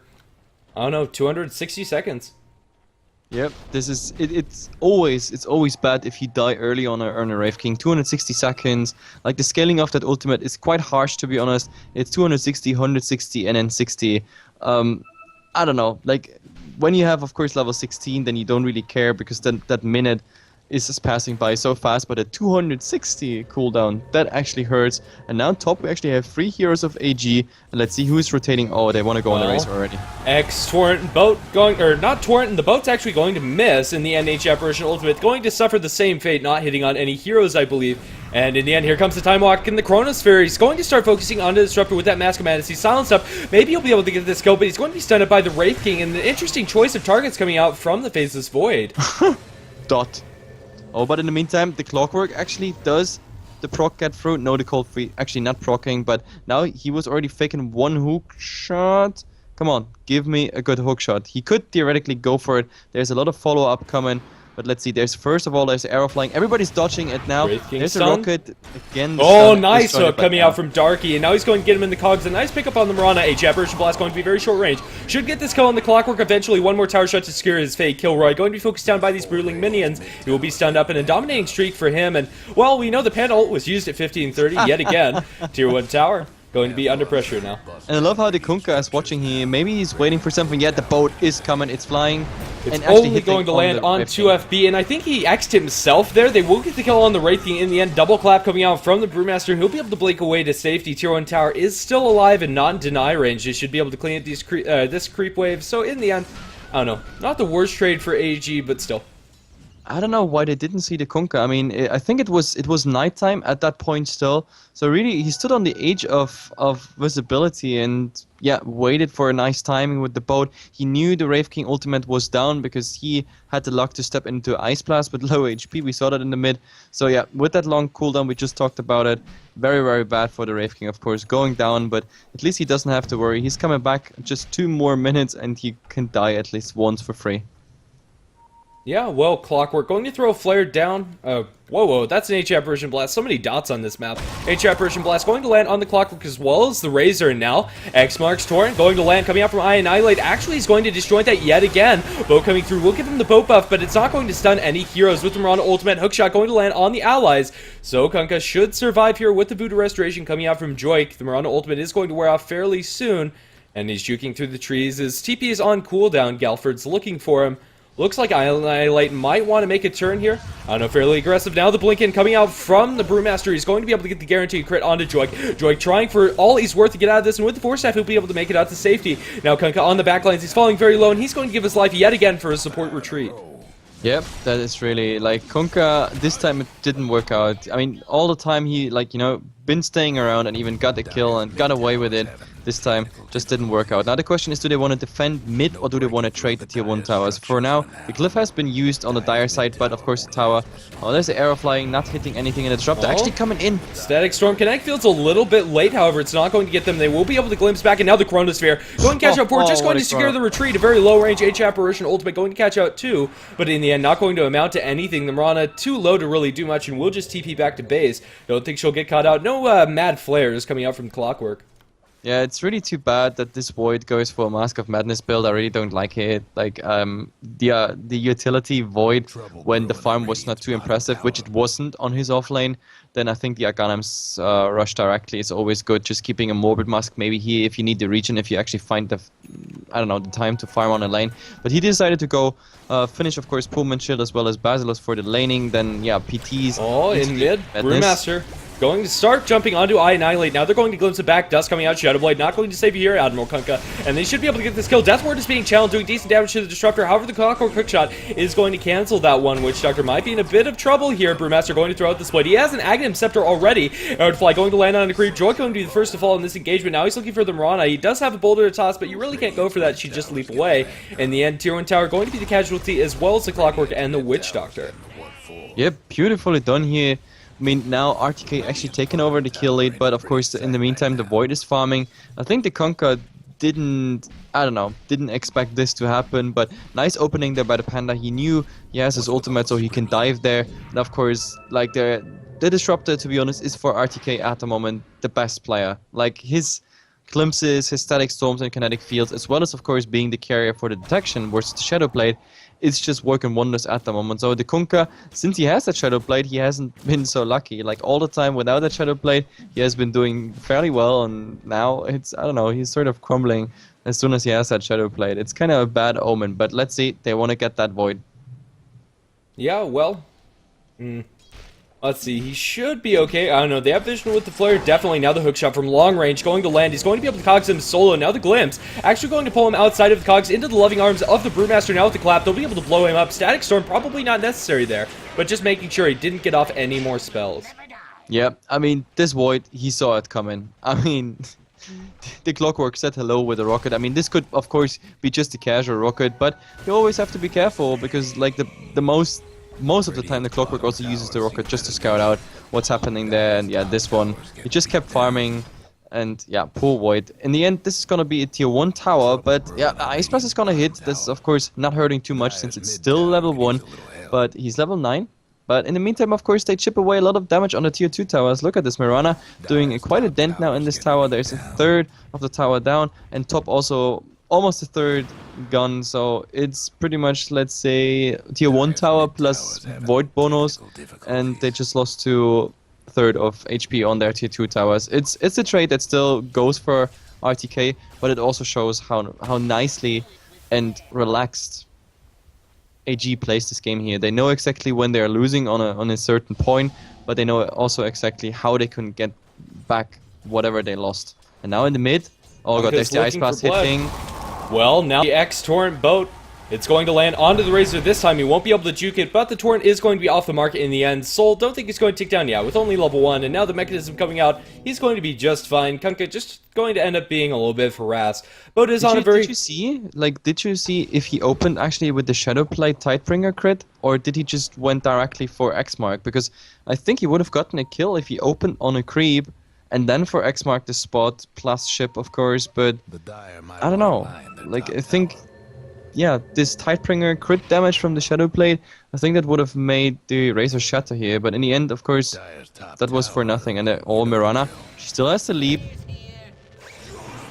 I don't know, 260 seconds. Yep, this is it's always bad if you die early on a Wraith King. 260 seconds, like the scaling of that ultimate is quite harsh, to be honest. It's 260, 160, and then 60. I don't know, like when you have of course level 16, then you don't really care because then that minute is just passing by so fast, but at 260 cooldown, that actually hurts. And now on top, we actually have 3 heroes of AG, and let's see who's rotating. Oh, they want to go on the race already. Torrent boat going, or not Torrent, and the boat's actually going to miss in the end. Ancient Apparition ultimate going to suffer the same fate, not hitting on any heroes, I believe. And in the end, here comes the Time Walk in the Chronosphere. He's going to start focusing on the Disruptor with that Mask of Madness. He's silenced up. Maybe he'll be able to get this kill, but he's going to be stunned up by the Wraith King, and the interesting choice of targets coming out from the Faceless Void. Dot. Oh, but in the meantime, the Clockwork actually does the proc get through. No, the cold free actually not procking, but now he was already faking 1 hook shot. Come on, give me a good hook shot. He could theoretically go for it. There's a lot of follow-up coming. But let's see, there's first of all, there's arrow flying. Everybody's dodging it now. There's a rocket again. Oh, nice hook coming out from Darky. And now he's going to get him in the cogs. A nice pickup on the Mirana. Ancient Apparition Blast going to be very short range. Should get this kill on the Clockwork eventually. 1 more tower shot to secure his fate. Kilroy going to be focused down by these Broodling minions. He will be stunned up in a dominating streak for him. And, well, we know the Panda ult was used at 1530 yet again. Tier 1 tower going to be under pressure now. And I love how the Kunkka is watching here. Maybe he's waiting for something. Yeah, the boat is coming. It's flying. It's only going to land on 2 FB, and I think he X'd himself there. They will get the kill on the Wraith King in the end. Double clap coming out from the Brewmaster. He'll be able to blink away to safety. Tier 1 tower is still alive and not in deny range. They should be able to clean up these this creep wave. So in the end, I don't know. Not the worst trade for AG, but still. I don't know why they didn't see the Kunkka. I mean, I think it was nighttime at that point still. So really, he stood on the edge of visibility and, yeah, waited for a nice timing with the boat. He knew the Wraith King ultimate was down because he had the luck to step into Ice Blast with low HP. We saw that in the mid. So, yeah, with that long cooldown, we just talked about it. Very, very bad for the Wraith King, of course, going down. But at least he doesn't have to worry. He's coming back just 2 more minutes and he can die at least once for free. Yeah, well, Clockwork going to throw a flare down. Whoa, that's an Ancient Apparition Blast. So many dots on this map. Ancient Apparition Blast going to land on the Clockwork as well as the Razor. And now, X marks Torrent going to land, coming out from I Annihilate. Actually, he's going to disjoint that yet again. Boat coming through. We'll give him the boat buff, but it's not going to stun any heroes with the Mirana ultimate. Hookshot going to land on the allies. So Kunkka should survive here with the Voodoo Restoration coming out from Joik. The Mirana ultimate is going to wear off fairly soon. And he's juking through the trees. His TP is on cooldown. Galford's looking for him. Looks like Annihilate might want to make a turn here. I don't know, fairly aggressive. Now the Blink-In coming out from the Brewmaster. He's going to be able to get the guaranteed crit onto Joik. Joik trying for all he's worth to get out of this, and with the Force Staff, he'll be able to make it out to safety. Now Kunkka on the backlines. He's falling very low, and he's going to give his life yet again for a support retreat. Yep, that is really, like, Kunkka, this time it didn't work out. I mean, all the time he, like, you know, been staying around and even got the kill and got away with it. This time, just didn't work out. Now the question is, do they want to defend mid or do they want to trade the tier 1 towers? For now, the glyph has been used on the dire side, but of course the tower... Oh, there's the arrow flying, not hitting anything, and the disruptor actually coming in. Static Storm Connect Field's a little bit late, however, it's not going to get them. They will be able to glimpse back, and now the Chronosphere going to catch out 4, just going to secure the retreat. A very low-range H Apparition ultimate going to catch out 2, but in the end, not going to amount to anything. The Mirana too low to really do much, and will just TP back to base. Don't think she'll get caught out. No mad flares coming out from Clockwork. Yeah, it's really too bad that this Void goes for a Mask of Madness build. I really don't like it. Like, the utility Void, when the farm was not too impressive, which it wasn't on his offlane, then I think the Aghanim's rush directly is always good. Just keeping a Morbid Mask maybe here if you need the region, if you actually find the, I don't know, the time to farm on a lane. But he decided to go finish, of course, Pullman Shield as well as Basilos for the laning. Then, yeah, PTs. Oh, in mid, Brewmaster going to start jumping onto Annihilate. Now they're going to glimpse it back. Dust coming out. Shadowblade not going to save you here, Admiral Kunkka. And they should be able to get this kill. Deathward is being challenged, doing decent damage to the Disruptor. However, the Clockwork Hookshot is going to cancel that one. Witch Doctor might be in a bit of trouble here. Brewmaster going to throw out the split. He has an Aghanim Scepter already. Arrowfly going to land on a creep. Joy going to be the first to fall in this engagement. Now he's looking for the Mirana. He does have a boulder to toss, but you really can't go for that. She'd just leap away. In the end, Tier 1 Tower going to be the casualty, as well as the Clockwork and the Witch Doctor. Yep, beautifully done here. I mean, now RTK actually taken over the kill lead, but of course, in the meantime, the Void is farming. I think the Kunkka didn't expect this to happen, but nice opening there by the Panda. He knew he has his ultimate, so he can dive there. And of course, like, the Disruptor, to be honest, is for RTK at the moment the best player. Like, his glimpses, his static storms and kinetic fields, as well as, of course, being the carrier for the detection versus the Shadow Blade, it's just working wonders at the moment. So the Kunkka, since he has that Shadow Blade, he hasn't been so lucky. Like, all the time without that Shadow Blade, he has been doing fairly well, and now it's, I don't know, he's sort of crumbling as soon as he has that Shadow Blade. It's kind of a bad omen, but let's see, they want to get that Void. Yeah, well, let's see, he should be okay. I don't know, they have vision with the flare, definitely. Now the hookshot from long range going to land. He's going to be able to cogs him solo. Now the glimpse actually going to pull him outside of the cogs into the loving arms of the Brewmaster. Now with the clap, they'll be able to blow him up. Static Storm probably not necessary there, but just making sure he didn't get off any more spells. Yeah, I mean, this Void, he saw it coming. I mean, the Clockwork said hello with a rocket. I mean, this could, of course, be just a casual rocket, but you always have to be careful because, like, most of the time the Clockwork also uses the rocket just to scout out what's happening there. And yeah, this one, he just kept farming, and yeah, poor Void. In the end, this is gonna be a tier 1 tower, but yeah, Ice Blast is gonna hit. This is, of course, not hurting too much since it's still level 1, but he's level 9. But in the meantime, of course, they chip away a lot of damage on the tier 2 towers. Look at this, Mirana doing quite a dent now in this tower. There's a third of the tower down, and top also almost a third gun, so it's pretty much, let's say, tier 1 tower plus Void bonus, and they just lost to a third of HP on their tier 2 towers. It's a trade that still goes for RTK, but it also shows how nicely and relaxed AG plays this game here. They know exactly when they're losing on a certain point, but they know also exactly how they can get back whatever they lost. And now in the mid, oh god, there's the Ice Blast hitting. Well, now the X-Torrent boat, it's going to land onto the Razor this time. He won't be able to juke it, but the Torrent is going to be off the mark in the end. Soul, don't think he's going to tick down, yeah, with only level 1, and now the Mechanism coming out, he's going to be just fine. Kunkka just going to end up being a little bit harassed. Boat is on a very... Did you see if he opened actually with the Shadowblade Tidebringer crit, or did he just went directly for X-Mark? Because I think he would have gotten a kill if he opened on a creep, and then for X mark the spot plus ship, of course, but I don't know. Like, I think, yeah, this Tidebringer crit damage from the Shadow Blade, I think that would have made the Razor shatter here, but in the end, of course, that was for nothing. And all Mirana, she still has to leap.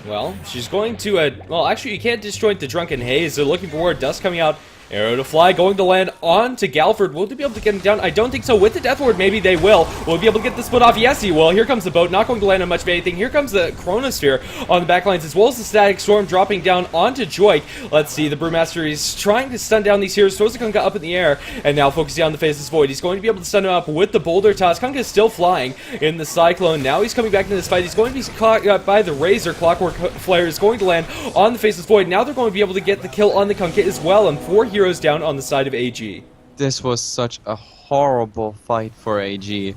Well, she's going to, well, actually, you can't disjoint the Drunken Haze. They're looking for Dust coming out. Arrow to fly, going to land on to Galford. Will they be able to get him down? I don't think so. With the Death Ward, maybe they will. Will he be able to get the split off? Yes, he will. Here comes the boat. Not going to land on much of anything. Here comes the Chronosphere on the backlines, as well as the Static Storm dropping down onto Joik. Let's see. The Brewmaster is trying to stun down these heroes. Throws the Kunkka up in the air, and now focusing on the Faceless Void. He's going to be able to stun him up with the Boulder Toss. Kunkka is still flying in the Cyclone. Now he's coming back into this fight. He's going to be caught by the Razor. Clockwork Flare is going to land on the Faceless Void. Now they're going to be able to get the kill on the Kunkka as well, and 4 heroes down on the side of AG. This was such a horrible fight for AG.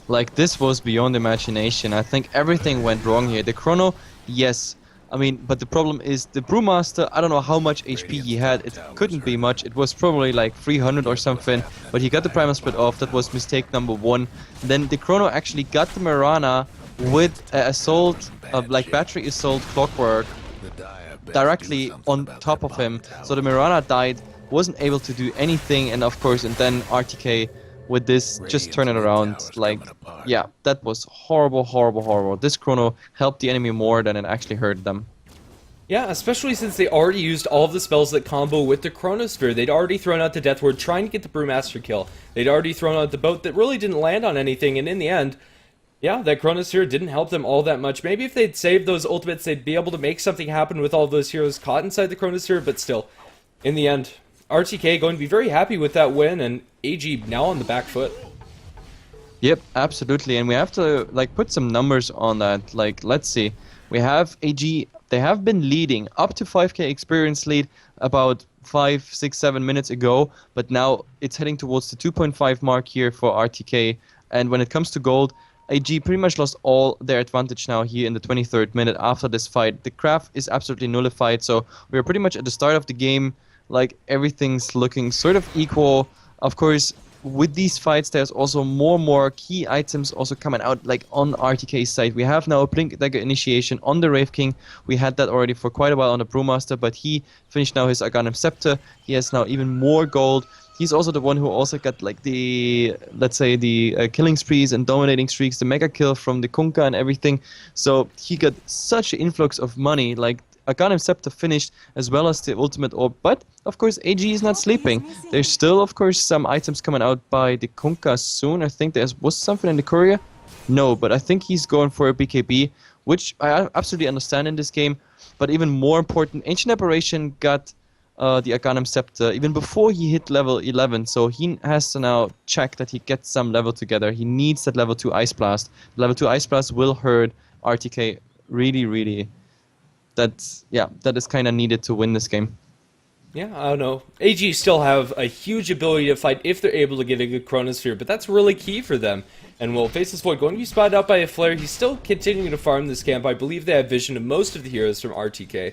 Like, this was beyond imagination. I think everything went wrong here. The Chrono, yes. I mean, but the problem is the Brewmaster, I don't know how much HP he had. It couldn't be much. It was probably like 300 or something. But he got the Primal Split off. That was mistake number 1. Then the Chrono actually got the Mirana with Assault, like Battery Assault Clockwork directly on top of him. So the Mirana died, wasn't able to do anything, and of course, and then RTK with this just turn it around. Like, yeah, that was horrible, horrible, horrible. This Chrono helped the enemy more than it actually hurt them. Yeah, especially since they already used all of the spells that combo with the Chronosphere. They'd already thrown out the Death Ward trying to get the Brewmaster kill. They'd already thrown out the boat that really didn't land on anything, and in the end, yeah, that Chronosphere didn't help them all that much. Maybe if they'd saved those ultimates, they'd be able to make something happen with all those heroes caught inside the Chronosphere, but still, in the end, RTK going to be very happy with that win, and AG now on the back foot. Yep, absolutely, and we have to like put some numbers on that. Like, let's see, we have AG. They have been leading up to 5k experience lead about 5, 6, 7 minutes ago, but now it's heading towards the 2.5 mark here for RTK. And when it comes to gold, AG pretty much lost all their advantage now here in the 23rd minute after this fight. The graph is absolutely nullified, so we're pretty much at the start of the game. Like, everything's looking sort of equal. Of course, with these fights, there's also more key items also coming out, like on RTK's side. We have now a Blink Dagger initiation on the Wraith King. We had that already for quite a while on the Brewmaster, but he finished now his Aghanim Scepter. He has now even more gold. He's also the one who also got like the, let's say, the killing sprees and dominating streaks, the mega kill from the Kunkka and everything. So he got such an influx of money. Like, Aghanim Scepter finished as well as the ultimate orb, but of course AG is not sleeping. There's still of course some items coming out by the Kunkka soon. I think there was something in the courier. No, but I think he's going for a BKB, which I absolutely understand in this game. But even more important, Ancient Aberration got the Aghanim Scepter even before he hit level 11, so he has to now check that he gets some level together. He needs that level 2 Ice Blast. Level 2 Ice Blast will hurt RTK really. That is kind of needed to win this game. Yeah, I don't know. AG still have a huge ability to fight if they're able to get a good Chronosphere, but that's really key for them. And while Faceless Void going to be spotted out by a Flare, he's still continuing to farm this camp. I believe they have vision of most of the heroes from RTK.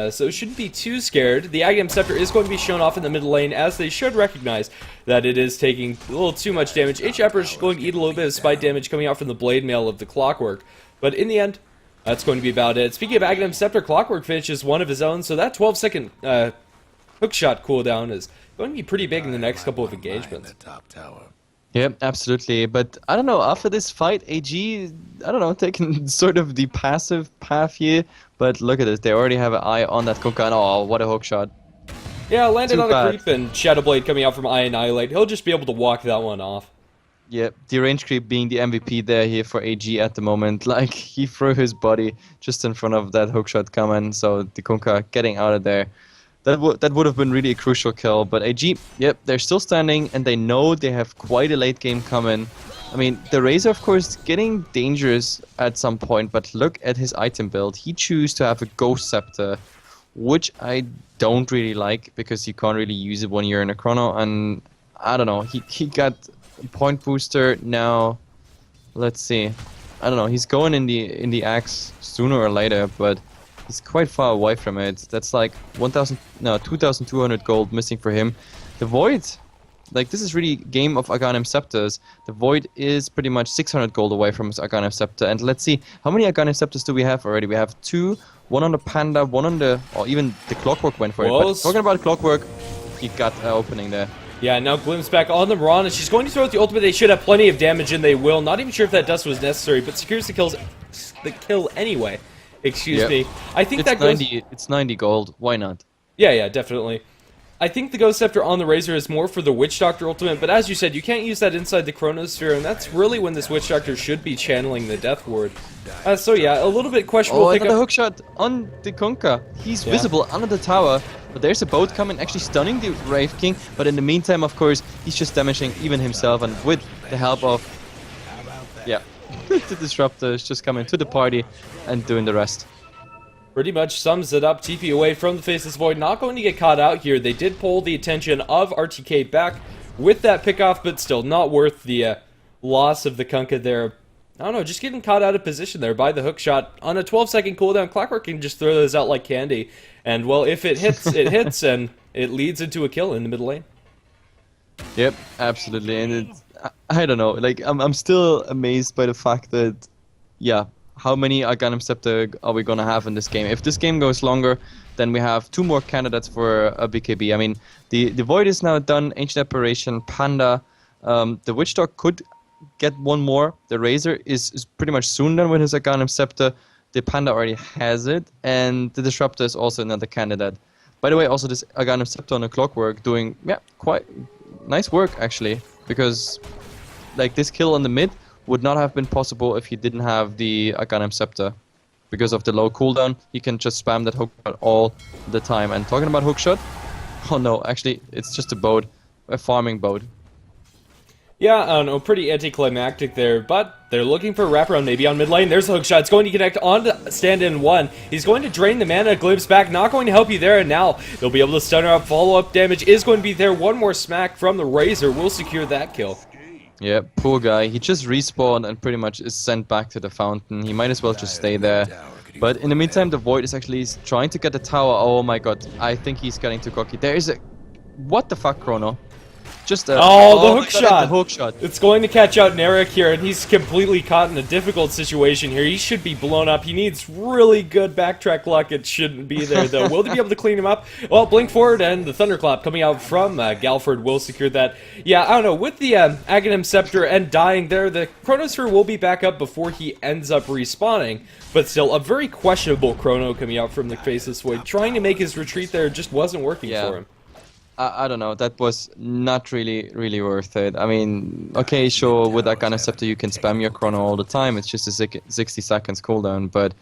So shouldn't be too scared. The Aghanim Scepter is going to be shown off in the middle lane, as they should recognize that it is taking a little too much damage. H-Apper is going to eat a little bit of spite damage coming out from the Blade Mail of the Clockwork. But in the end, that's going to be about it. Speaking of Aghanim Scepter, Clockwork finishes one of his own, so that 12-second hookshot cooldown is going to be pretty big in the next couple of engagements. Yep, absolutely. But I don't know, after this fight, AG, I don't know, taking sort of the passive path here. But look at this, they already have an eye on that Kunkka. Oh, what a hookshot. Yeah, landed Too on bad. a creep, and Shadowblade coming out from Eye Annihilate. He'll just be able to walk that one off. Yep, the range creep being the MVP there here for AG at the moment. Like, he threw his body just in front of that hookshot coming, so the Kunkka getting out of there. That would have been really a crucial kill, but AG, yep, they're still standing, and they know they have quite a late game coming. I mean, the Razor, of course, getting dangerous at some point, but look at his item build. He chose to have a Ghost Scepter, which I don't really like, because you can't really use it when you're in a chrono, and I don't know, he got a point booster now. Let's see. I don't know, he's going in the axe sooner or later, but he's quite far away from it. That's like 2,200 gold missing for him. The Void, like, this is really game of Aghanim Scepters. The Void is pretty much 600 gold away from his Aghanim Scepter. And let's see, how many Aghanim Scepters do we have already? We have 2, one on the Panda, one on the, or even the Clockwork went for it. But talking about Clockwork, he got an opening there. Yeah, now Glim's back on the Mirana. She's going to throw out the ultimate. They should have plenty of damage, and they will. Not even sure if that dust was necessary, but secures the kill anyway. Excuse me. I think it's that goes... 90. It's 90 gold. Why not? Yeah, definitely. I think the Ghost Scepter on the Razor is more for the Witch Doctor ultimate, but as you said, you can't use that inside the Chronosphere, and that's really when this Witch Doctor should be channeling the Death Ward. So yeah, a little bit questionable. Oh, another hookshot on the Kunkka. He's visible under the tower, but there's a boat coming, actually stunning the Wraith King, but in the meantime, of course, he's just damaging even himself, and with the help of... Yeah, the Disruptor is just coming to the party and doing the rest. Pretty much sums it up. TP away from the Faceless Void, not going to get caught out here. They did pull the attention of RTK back with that pickoff, but still not worth the loss of the Kunkka there. I don't know, just getting caught out of position there by the hookshot. On a 12-second cooldown, Clockwork can just throw those out like candy. And, well, if it hits, it hits, and it leads into a kill in the middle lane. Yep, absolutely. And I don't know, like, I'm still amazed by the fact that, yeah, how many Arcanum Scepter are we going to have in this game? If this game goes longer, then we have 2 more candidates for a BKB. I mean, the Void is now done, Ancient Apparition, Panda. The Witch Dog could get 1 more. The Razor is pretty much soon done with his Arcanum Scepter. The Panda already has it. And the Disruptor is also another candidate. By the way, also this Arcanum Scepter on the Clockwork doing, yeah, quite nice work, actually. Because, like, this kill on the mid would not have been possible if he didn't have the Arcanum Scepter. Because of the low cooldown, he can just spam that hookshot all the time. And talking about hookshot, oh no, actually, it's just a boat, a farming boat. Yeah, I don't know, pretty anticlimactic there, but they're looking for a wraparound maybe on mid lane. There's the hookshot. It's going to connect on to stand-in 1. He's going to drain the mana, glimpse back, not going to help you there, and now they'll be able to stun her up. Follow-up damage is going to be there. 1 more smack from the Razor will secure that kill. Yeah, poor guy. He just respawned and pretty much is sent back to the fountain. He might as well just stay there. But in the meantime, the Void is actually trying to get the tower. Oh my god, I think he's getting too cocky. There is a... What the fuck, Chrono? Just a... Oh, the hookshot! The hookshot. It's going to catch out Narek here, and he's completely caught in a difficult situation here. He should be blown up. He needs really good backtrack luck. It shouldn't be there, though. Will they be able to clean him up? Well, blink forward, and the Thunderclap coming out from Galford will secure that. Yeah, I don't know. With the Aghanim Scepter and dying there, the Chronosphere will be back up before he ends up respawning. But still, a very questionable Chrono coming out from the Faceless Void. Trying to make his retreat there just wasn't working for him. I don't know, that was not really worth it. I mean, okay, sure, with that kind of scepter you can spam your chrono all the time, it's just a 60 seconds cooldown, but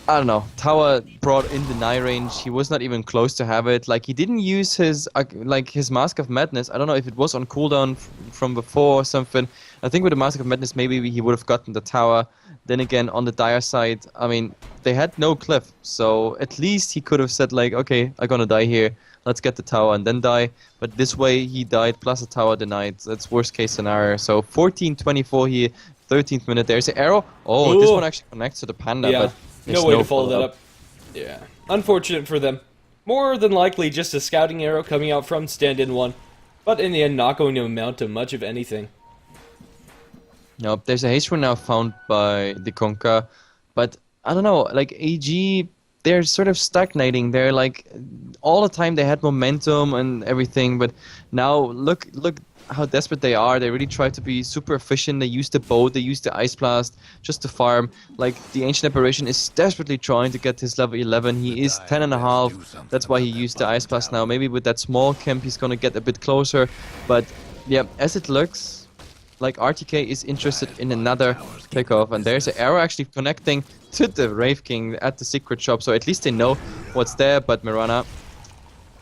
I don't know, Tower brought in the Nigh range, he was not even close to have it, like he didn't use his his Mask of Madness. I don't know if it was on cooldown from before or something. I think with the Mask of Madness maybe he would have gotten the tower. Then again, on the Dire side, I mean, they had no cliff, so at least he could have said like, okay, I'm gonna die here. Let's get the tower and then die. But this way he died plus a tower denied. That's worst case scenario. So 14-24 here, 13th minute. There's an arrow. Oh, ooh, this one actually connects to the Panda. Yeah, but no way to follow that up. Yeah, unfortunate for them. More than likely just a scouting arrow coming out from stand-in 1. But in the end, not going to amount to much of anything. Nope, there's a haste rune now found by the Kunkka. But I don't know, like AG... They're sort of stagnating. They're like all the time they had momentum and everything, but now look how desperate they are. They really try to be super efficient. They use the boat, they use the Ice Blast just to farm. Like the Ancient Apparition is desperately trying to get his level 11. He is 10.5. That's why he used the Ice Blast now. Maybe with that small camp he's gonna get a bit closer. But yeah, as it looks, like RTK is interested in another pickoff, and there's an arrow actually connecting to the Wraith King at the secret shop, so at least they know what's there. But Mirana,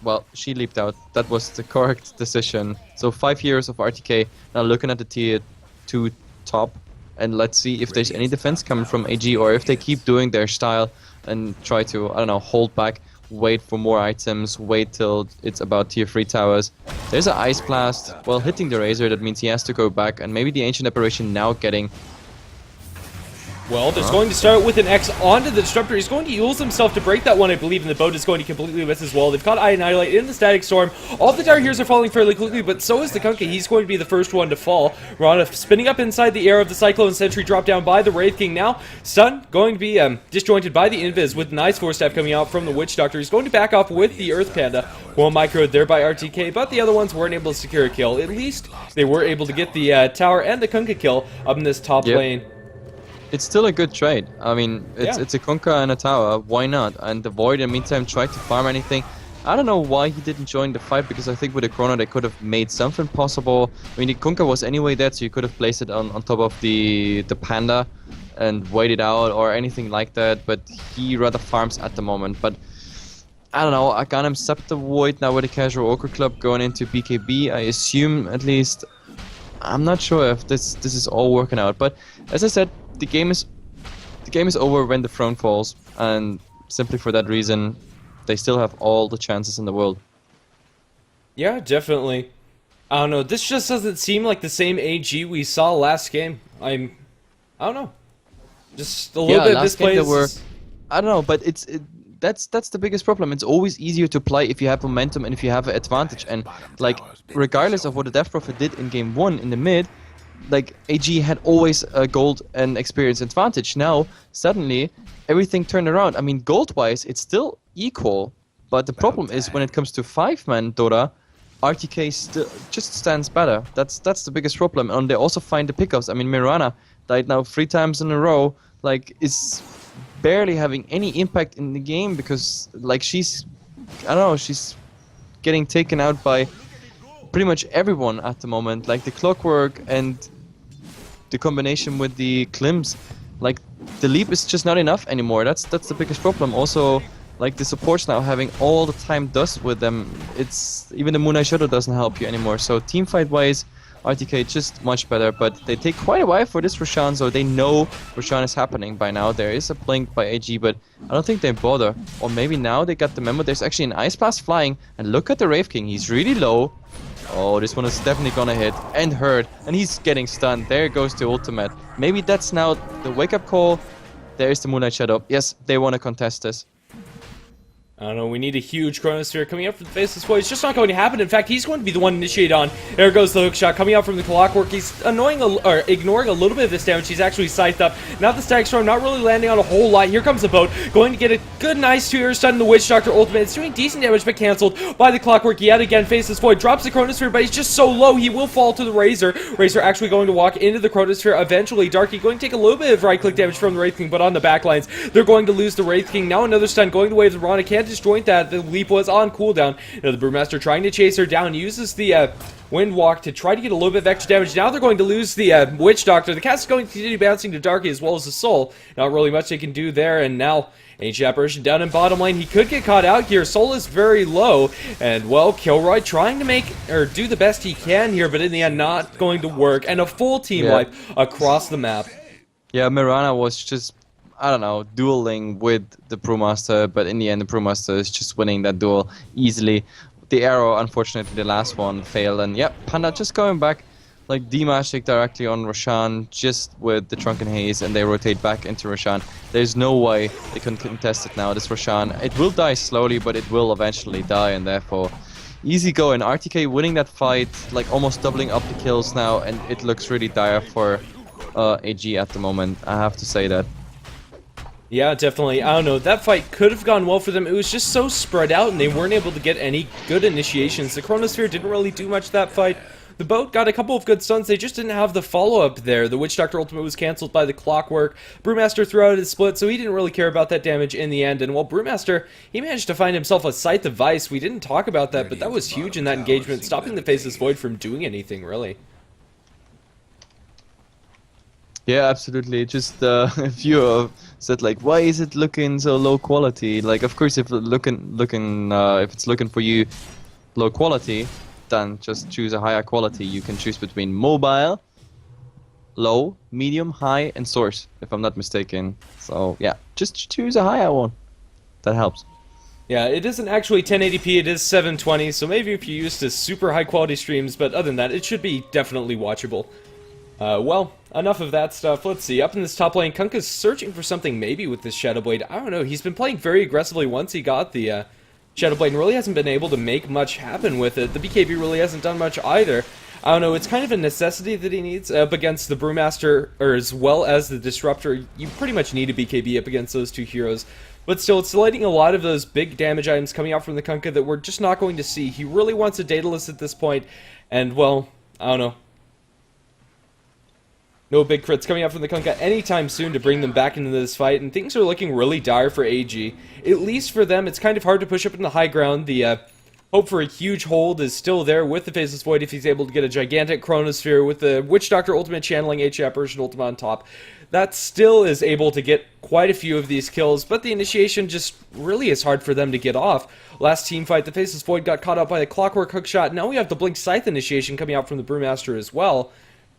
well, she leaped out. That was the correct decision. So 5 years of RTK, now looking at the tier 2 top, and let's see if there's any defense coming from AG, or if they keep doing their style and try to, I don't know, hold back, wait for more items, wait till it's about tier 3 towers. There's an Ice Blast, well, hitting the Razor, that means he has to go back, and maybe the Ancient Apparition now getting... Well, there's going to start with an X onto the Disruptor. He's going to use himself to break that one, I believe, and the boat is going to completely miss as well. They've caught Annihilate in the Static Storm. All the Dire Heroes are falling fairly quickly, but so is the Kunkka. He's going to be the first one to fall. Rana spinning up inside the air of the Cyclone Sentry, dropped down by the Wraith King now. Stun going to be disjointed by the Invis with nice Force Staff coming out from the Witch Doctor. He's going to back off with the Earth Panda. Well microed there by RTK, but the other ones weren't able to secure a kill. At least they were able to get the tower and the Kunkka kill up in this top lane. It's still a good trade. I mean, it's a Kunkka and a tower. Why not? And the Void in the meantime tried to farm anything. I don't know why he didn't join the fight, because I think with the Chrono they could have made something possible. I mean, the Kunkka was anyway dead, so you could have placed it on top of the Panda and waited out or anything like that, but he rather farms at the moment. But I don't know, Aghanim stepped the void now with the Casual Ochre Club going into BKB, I assume at least. I'm not sure if this is all working out, but as I said, the game is over when the throne falls, and simply for that reason, they still have all the chances in the world. Yeah, definitely. I don't know. This just doesn't seem like the same AG we saw last game. I don't know. Just a little bit last game misplaced. I don't know, but that's the biggest problem. It's always easier to play if you have momentum and if you have an advantage. And like, regardless of what the Death Prophet did in game 1 in the mid, like AG had always a gold and experience advantage. Now suddenly everything turned around. I mean, gold-wise, it's still equal, but the problem is when it comes to 5-man Dota, RTK still just stands better. That's the biggest problem. And they also find the pickups. I mean, Mirana died now 3 times in a row. Like, is barely having any impact in the game because, like, she's, I don't know, she's getting taken out by pretty much everyone at the moment. Like the Clockwork and the combination with the Klims, like the leap is just not enough anymore. That's the biggest problem. Also, like the supports now having all the time dust with them. It's even the Moonlight Shadow doesn't help you anymore. So team fight wise, RTK just much better, but they take quite a while for this Roshan, so they know Roshan is happening by now. There is a blink by AG, but I don't think they bother. Or maybe now they got the memo. There's actually an Ice Blast flying, and look at the Wraith King. He's really low. Oh, this one is definitely gonna hit and hurt, and he's getting stunned. There goes the ultimate. Maybe that's now the wake-up call. There is the Moonlight Shadow. Yes, they want to contest this. I don't know, we need a huge Chronosphere coming up from the Faceless Void. It's just not going to happen. In fact, he's going to be the one initiated on. There goes the hook shot coming out from the Clockwork. He's ignoring a little bit of this damage. He's actually scythed up. Now the Static Storm not really landing on a whole lot. Here comes the boat. Going to get a good, nice 2-air stun in the Witch Doctor ultimate. It's doing decent damage, but canceled by the Clockwork yet again. Faceless Void drops the Chronosphere, but he's just so low. He will fall to the Razor. Razor actually going to walk into the Chronosphere eventually. Darky going to take a little bit of right-click damage from the Wraith King, but on the backlines, they're going to lose the Wraith King. Now another stun going the way of the Rana. Can't disjoint that. The leap was on cooldown. Now the Brewmaster trying to chase her down, uses the Wind Walk to try to get a little bit of extra damage. Now they're going to lose the Witch Doctor. The cast is going to continue bouncing to Darky as well as the Soul. Not really much they can do there, and now Ancient Apparition down in bottom lane. He could get caught out here. Soul is very low, and well, Kilroy trying to do the best he can here, but in the end not going to work, and a full team wipe across the map. Yeah, Mirana was just, I don't know, dueling with the Brewmaster, but in the end the Brewmaster is just winning that duel easily. The arrow, unfortunately, the last one failed, and yep, Panda just going back, like D-Magic directly on Roshan, just with the Drunken Haze, and they rotate back into Roshan. There's no way they can contest it now, this Roshan. It will die slowly, but it will eventually die, and therefore easy go. And RTK winning that fight, like almost doubling up the kills now, and it looks really dire for AG at the moment, I have to say that. Yeah, definitely. I don't know. That fight could have gone well for them. It was just so spread out, and they weren't able to get any good initiations. The Chronosphere didn't really do much that fight. The boat got a couple of good stuns. They just didn't have the follow-up there. The Witch Doctor ultimate was canceled by the Clockwork. Brewmaster threw out his split, so he didn't really care about that damage in the end. And while Brewmaster, he managed to find himself a Scythe device. We didn't talk about that, but that was huge in that engagement, stopping the Faceless Void from doing anything, really. Yeah, absolutely. Just a few said like, why is it looking so low quality? Like, of course, if it's looking for you low quality, then just choose a higher quality. You can choose between mobile, low, medium, high, and source, if I'm not mistaken. So yeah, just choose a higher one. That helps. Yeah, it isn't actually 1080p, it is 720, so maybe if you used to super high quality streams, but other than that, it should be definitely watchable. Well, enough of that stuff. Let's see, up in this top lane, Kunkka's searching for something maybe with this Shadow Blade. I don't know, he's been playing very aggressively once he got the Shadow Blade and really hasn't been able to make much happen with it. The BKB really hasn't done much either. I don't know, it's kind of a necessity that he needs up against the Brewmaster, or as well as the Disruptor. You pretty much need a BKB up against those two heroes. But still, it's letting a lot of those big damage items coming out from the Kunkka that we're just not going to see. He really wants a Daedalus at this point, and well, I don't know. No big crits coming out from the Kunkka anytime soon to bring them back into this fight, and things are looking really dire for AG. At least for them, it's kind of hard to push up in the high ground. The hope for a huge hold is still there with the Faceless Void if he's able to get a gigantic Chronosphere with the Witch Doctor ultimate channeling H Apparition ultimate on top. That still is able to get quite a few of these kills, but the initiation just really is hard for them to get off. Last team fight, the Faceless Void got caught up by a Clockwork Hookshot. Now we have the Blink Scythe initiation coming out from the Brewmaster as well.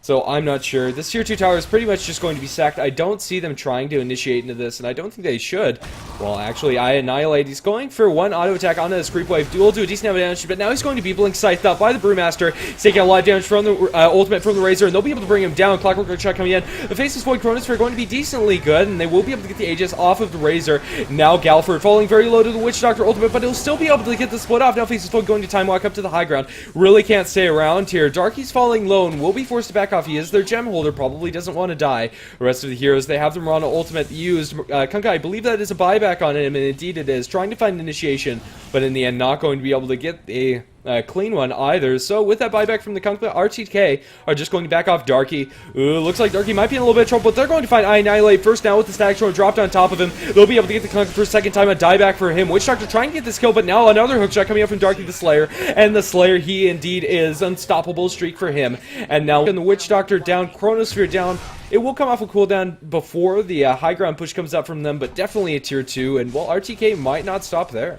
So I'm not sure. This tier 2 tower is pretty much just going to be sacked. I don't see them trying to initiate into this, and I don't think they should. Well, actually, I Annihilate. He's going for one auto attack onto his Creep Wave. Will do a decent amount of damage, but now he's going to be Blink Scythed up by the Brewmaster. He's taking a lot of damage from the ultimate from the Razor, and they'll be able to bring him down. Clockwork Shot coming in. The Faceless Void Chronosphere are going to be decently good, and they will be able to get the Aegis off of the Razor. Now Galford falling very low to the Witch Doctor ultimate, but he'll still be able to get the split off. Now Faceless Void going to Time Walk up to the high ground. Really can't stay around here. Darky's falling low and will be forced to back off. He is their gem holder, probably doesn't want to die. The rest of the heroes, they have the Mirana ultimate used. Kunkka, I believe that is a buyback on him, and indeed it is. Trying to find initiation, but in the end not going to be able to get a clean one either. So with that buyback from the Kunkka, RTK are just going to back off Darky. Ooh, looks like Darky might be in a little bit of trouble, but they're going to find Annihilate first now with the Static Storm dropped on top of him. They'll be able to get the Kunkka for a second time, a dieback for him. Witch Doctor trying to get this kill, but now another hookshot coming up from Darky the Slayer, and the Slayer, he indeed is unstoppable streak for him. And now the Witch Doctor down, Chronosphere down. It will come off a cooldown before the high ground push comes up from them, but definitely a tier 2, and well, RTK might not stop there.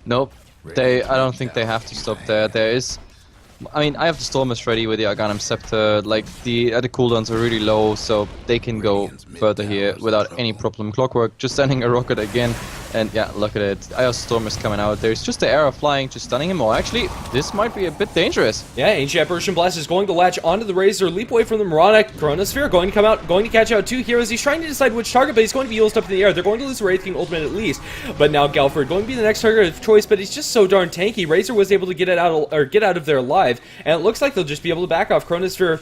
Nope. I don't think they have to stop there. There is, I mean, I have the Stormers ready with the Arcanum Scepter. Like the cooldowns are really low, so they can go further here without any problem. Clockwork just sending a rocket again, and yeah, look at it. I have Stormers coming out. There's just the arrow flying, just stunning him. Oh, actually, this might be a bit dangerous. Yeah, Ancient Apparition Blast is going to latch onto the Razor, leap away from the Mirana. Chronosphere going to come out, going to catch out two heroes. He's trying to decide which target, but he's going to be used up in the air. They're going to lose the Wraith King ultimate at least. But now Galford going to be the next target of choice, but he's just so darn tanky. Razor was able to get it out, or get out of there alive, and it looks like they'll just be able to back off. Chronosphere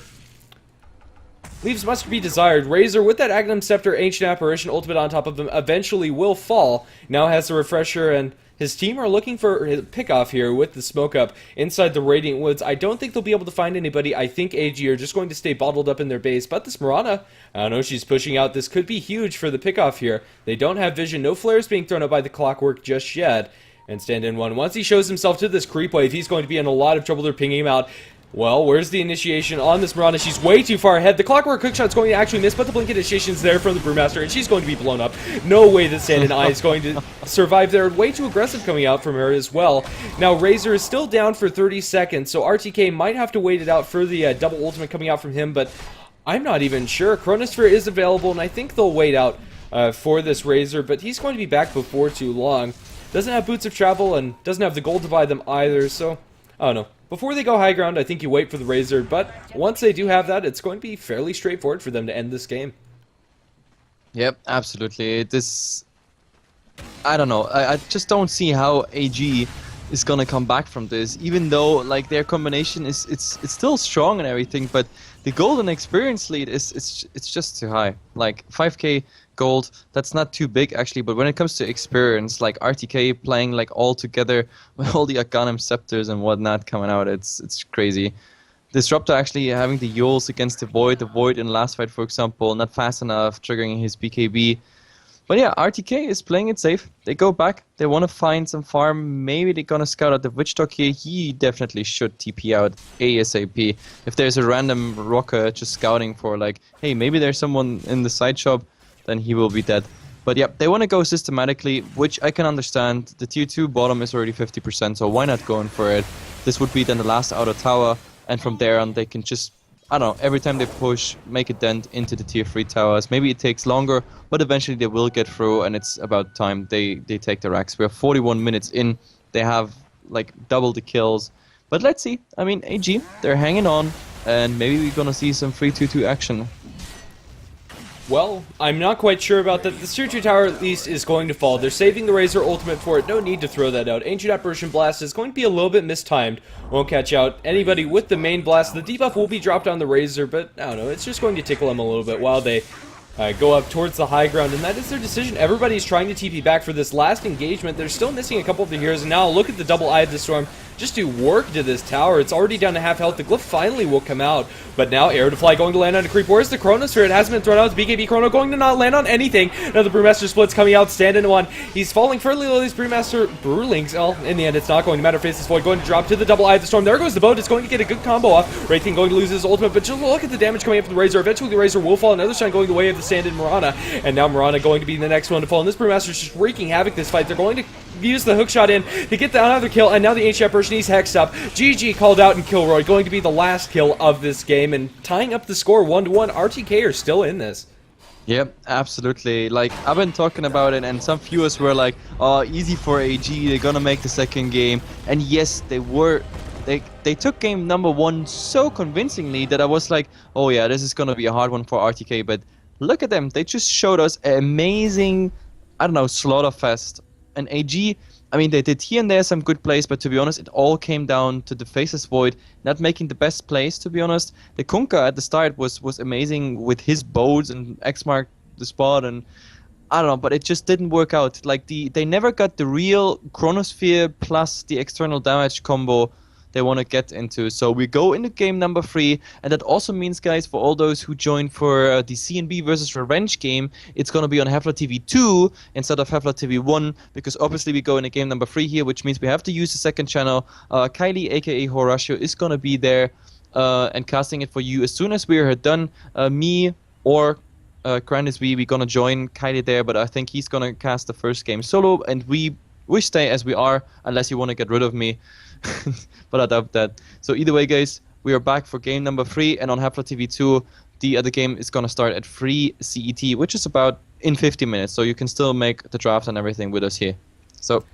leaves much to be desired. Razor with that Aghanim Scepter, Ancient Apparition ultimate on top of them eventually will fall. Now has the Refresher, and his team are looking for a pick-off here with the smoke up inside the Radiant Woods. I don't think they'll be able to find anybody. I think AG are just going to stay bottled up in their base. But this Mirana, I don't know, she's pushing out. This could be huge for the pick-off here. They don't have vision. No flares being thrown up by the Clockwork just yet. And stand in one. Once he shows himself to this creep wave, he's going to be in a lot of trouble. They're pinging him out. Well, where's the initiation on this Mirana? She's way too far ahead. The Clockwork Hookshot's going to actually miss, but the Blink initiation's there from the Brewmaster, and she's going to be blown up. No way that Sand and Eye is going to survive there. Way too aggressive coming out from her as well. Now, Razor is still down for 30 seconds, so RTK might have to wait it out for the double ultimate coming out from him, but I'm not even sure. Chronosphere is available, and I think they'll wait out for this Razor, but he's going to be back before too long. Doesn't have Boots of Travel, and doesn't have the gold to buy them either, so I don't know. Before they go high ground, I think you wait for the Razor, but once they do have that, it's going to be fairly straightforward for them to end this game. Yep, absolutely. This, I don't know. I just don't see how AG is gonna come back from this, even though like their combination is it's still strong and everything, but the golden experience lead is it's just too high. Like 5k gold, that's not too big actually, but when it comes to experience, like RTK playing like all together with all the Arcanum Scepters and whatnot coming out, it's crazy. Disruptor actually having the Yules against the Void in last fight, for example, not fast enough, triggering his BKB. But yeah, RTK is playing it safe. They go back, they want to find some farm, maybe they're gonna scout out the Witch Dog here. He definitely should TP out ASAP. If there's a random rocker just scouting for like, hey, maybe there's someone in the side shop, then he will be dead. But yeah, they want to go systematically, which I can understand. The tier 2 bottom is already 50%, so why not going for it? This would be then the last outer tower, and from there on they can just, I don't know, every time they push, make a dent into the tier 3 towers. Maybe it takes longer, but eventually they will get through, and it's about time they take the racks. We are 41 minutes in, they have like double the kills. But let's see, I mean, AG, they're hanging on, and maybe we're gonna see some 3-2-2 action. Well, I'm not quite sure about that. The tier 2 tower at least is going to fall. They're saving the Razor ultimate for it. No need to throw that out. Ancient Apparition Blast is going to be a little bit mistimed. Won't catch out anybody with the main blast. The debuff will be dropped on the Razor, but I don't know. It's just going to tickle him a little bit while they go up towards the high ground, and that is their decision. Everybody's trying to TP back for this last engagement. They're still missing a couple of the heroes, and now look at the double Eye of the Storm. just do work to this tower. It's already down to half health. The Glyph finally will come out, but now Air to Fly going to land on a creep. Where's the Chronosphere? It hasn't been thrown out. It's BKB Chrono going to not land on anything. Now the Brewmaster splits coming out, stand into one. He's falling fairly low, these Brewmaster Brewlings. Well, in the end, it's not going to matter. Faceless Void going to drop to the double Eye of the Storm. There goes the boat. It's going to get a good combo off. Wraithing going to lose his ultimate, but just look at the damage coming up from the Razor. Eventually the Razor will fall. Another shine going the way of the Sanded Mirana, and now Mirana going to be the next one to fall. And this Brewmaster's just wreaking havoc this fight. They're going to use the hookshot in to get another kill, and now the Ancient Apparition, he's hexed up. GG called out, and Kilroy going to be the last kill of this game, and tying up the score 1-1. RTK are still in this. Yep, absolutely. Like, I've been talking about it, and some viewers were like, oh, easy for AG, they're gonna make the second game. And yes, they were. They took game number 1 so convincingly that I was like, oh yeah, this is gonna be a hard one for RTK. But look at them, they just showed us an amazing, I don't know, slaughterfest. And AG, I mean, they did here and there some good plays, but to be honest, it all came down to the Faceless Void not making the best plays, to be honest. The Kunkka at the start was amazing with his bows, and X marked the spot, and I don't know, but it just didn't work out. Like, they never got the real Chronosphere plus the external damage combo they want to get into. So we go into game number 3, and that also means, guys, for all those who join for the CNB versus Revenge game, it's going to be on Heflatv 2 instead of Heflatv 1, because obviously we go into game number 3 here, which means we have to use the second channel. Kylie, aka Horatio, is going to be there and casting it for you as soon as we are done. Me or Grandis, we're going to join Kylie there, but I think he's going to cast the first game solo, and we stay as we are, unless you want to get rid of me. But I doubt that. So either way, guys, we are back for game number 3, and on Heflatv 2, the other game is going to start at 3 CET, which is about in 50 minutes, so you can still make the draft and everything with us here. So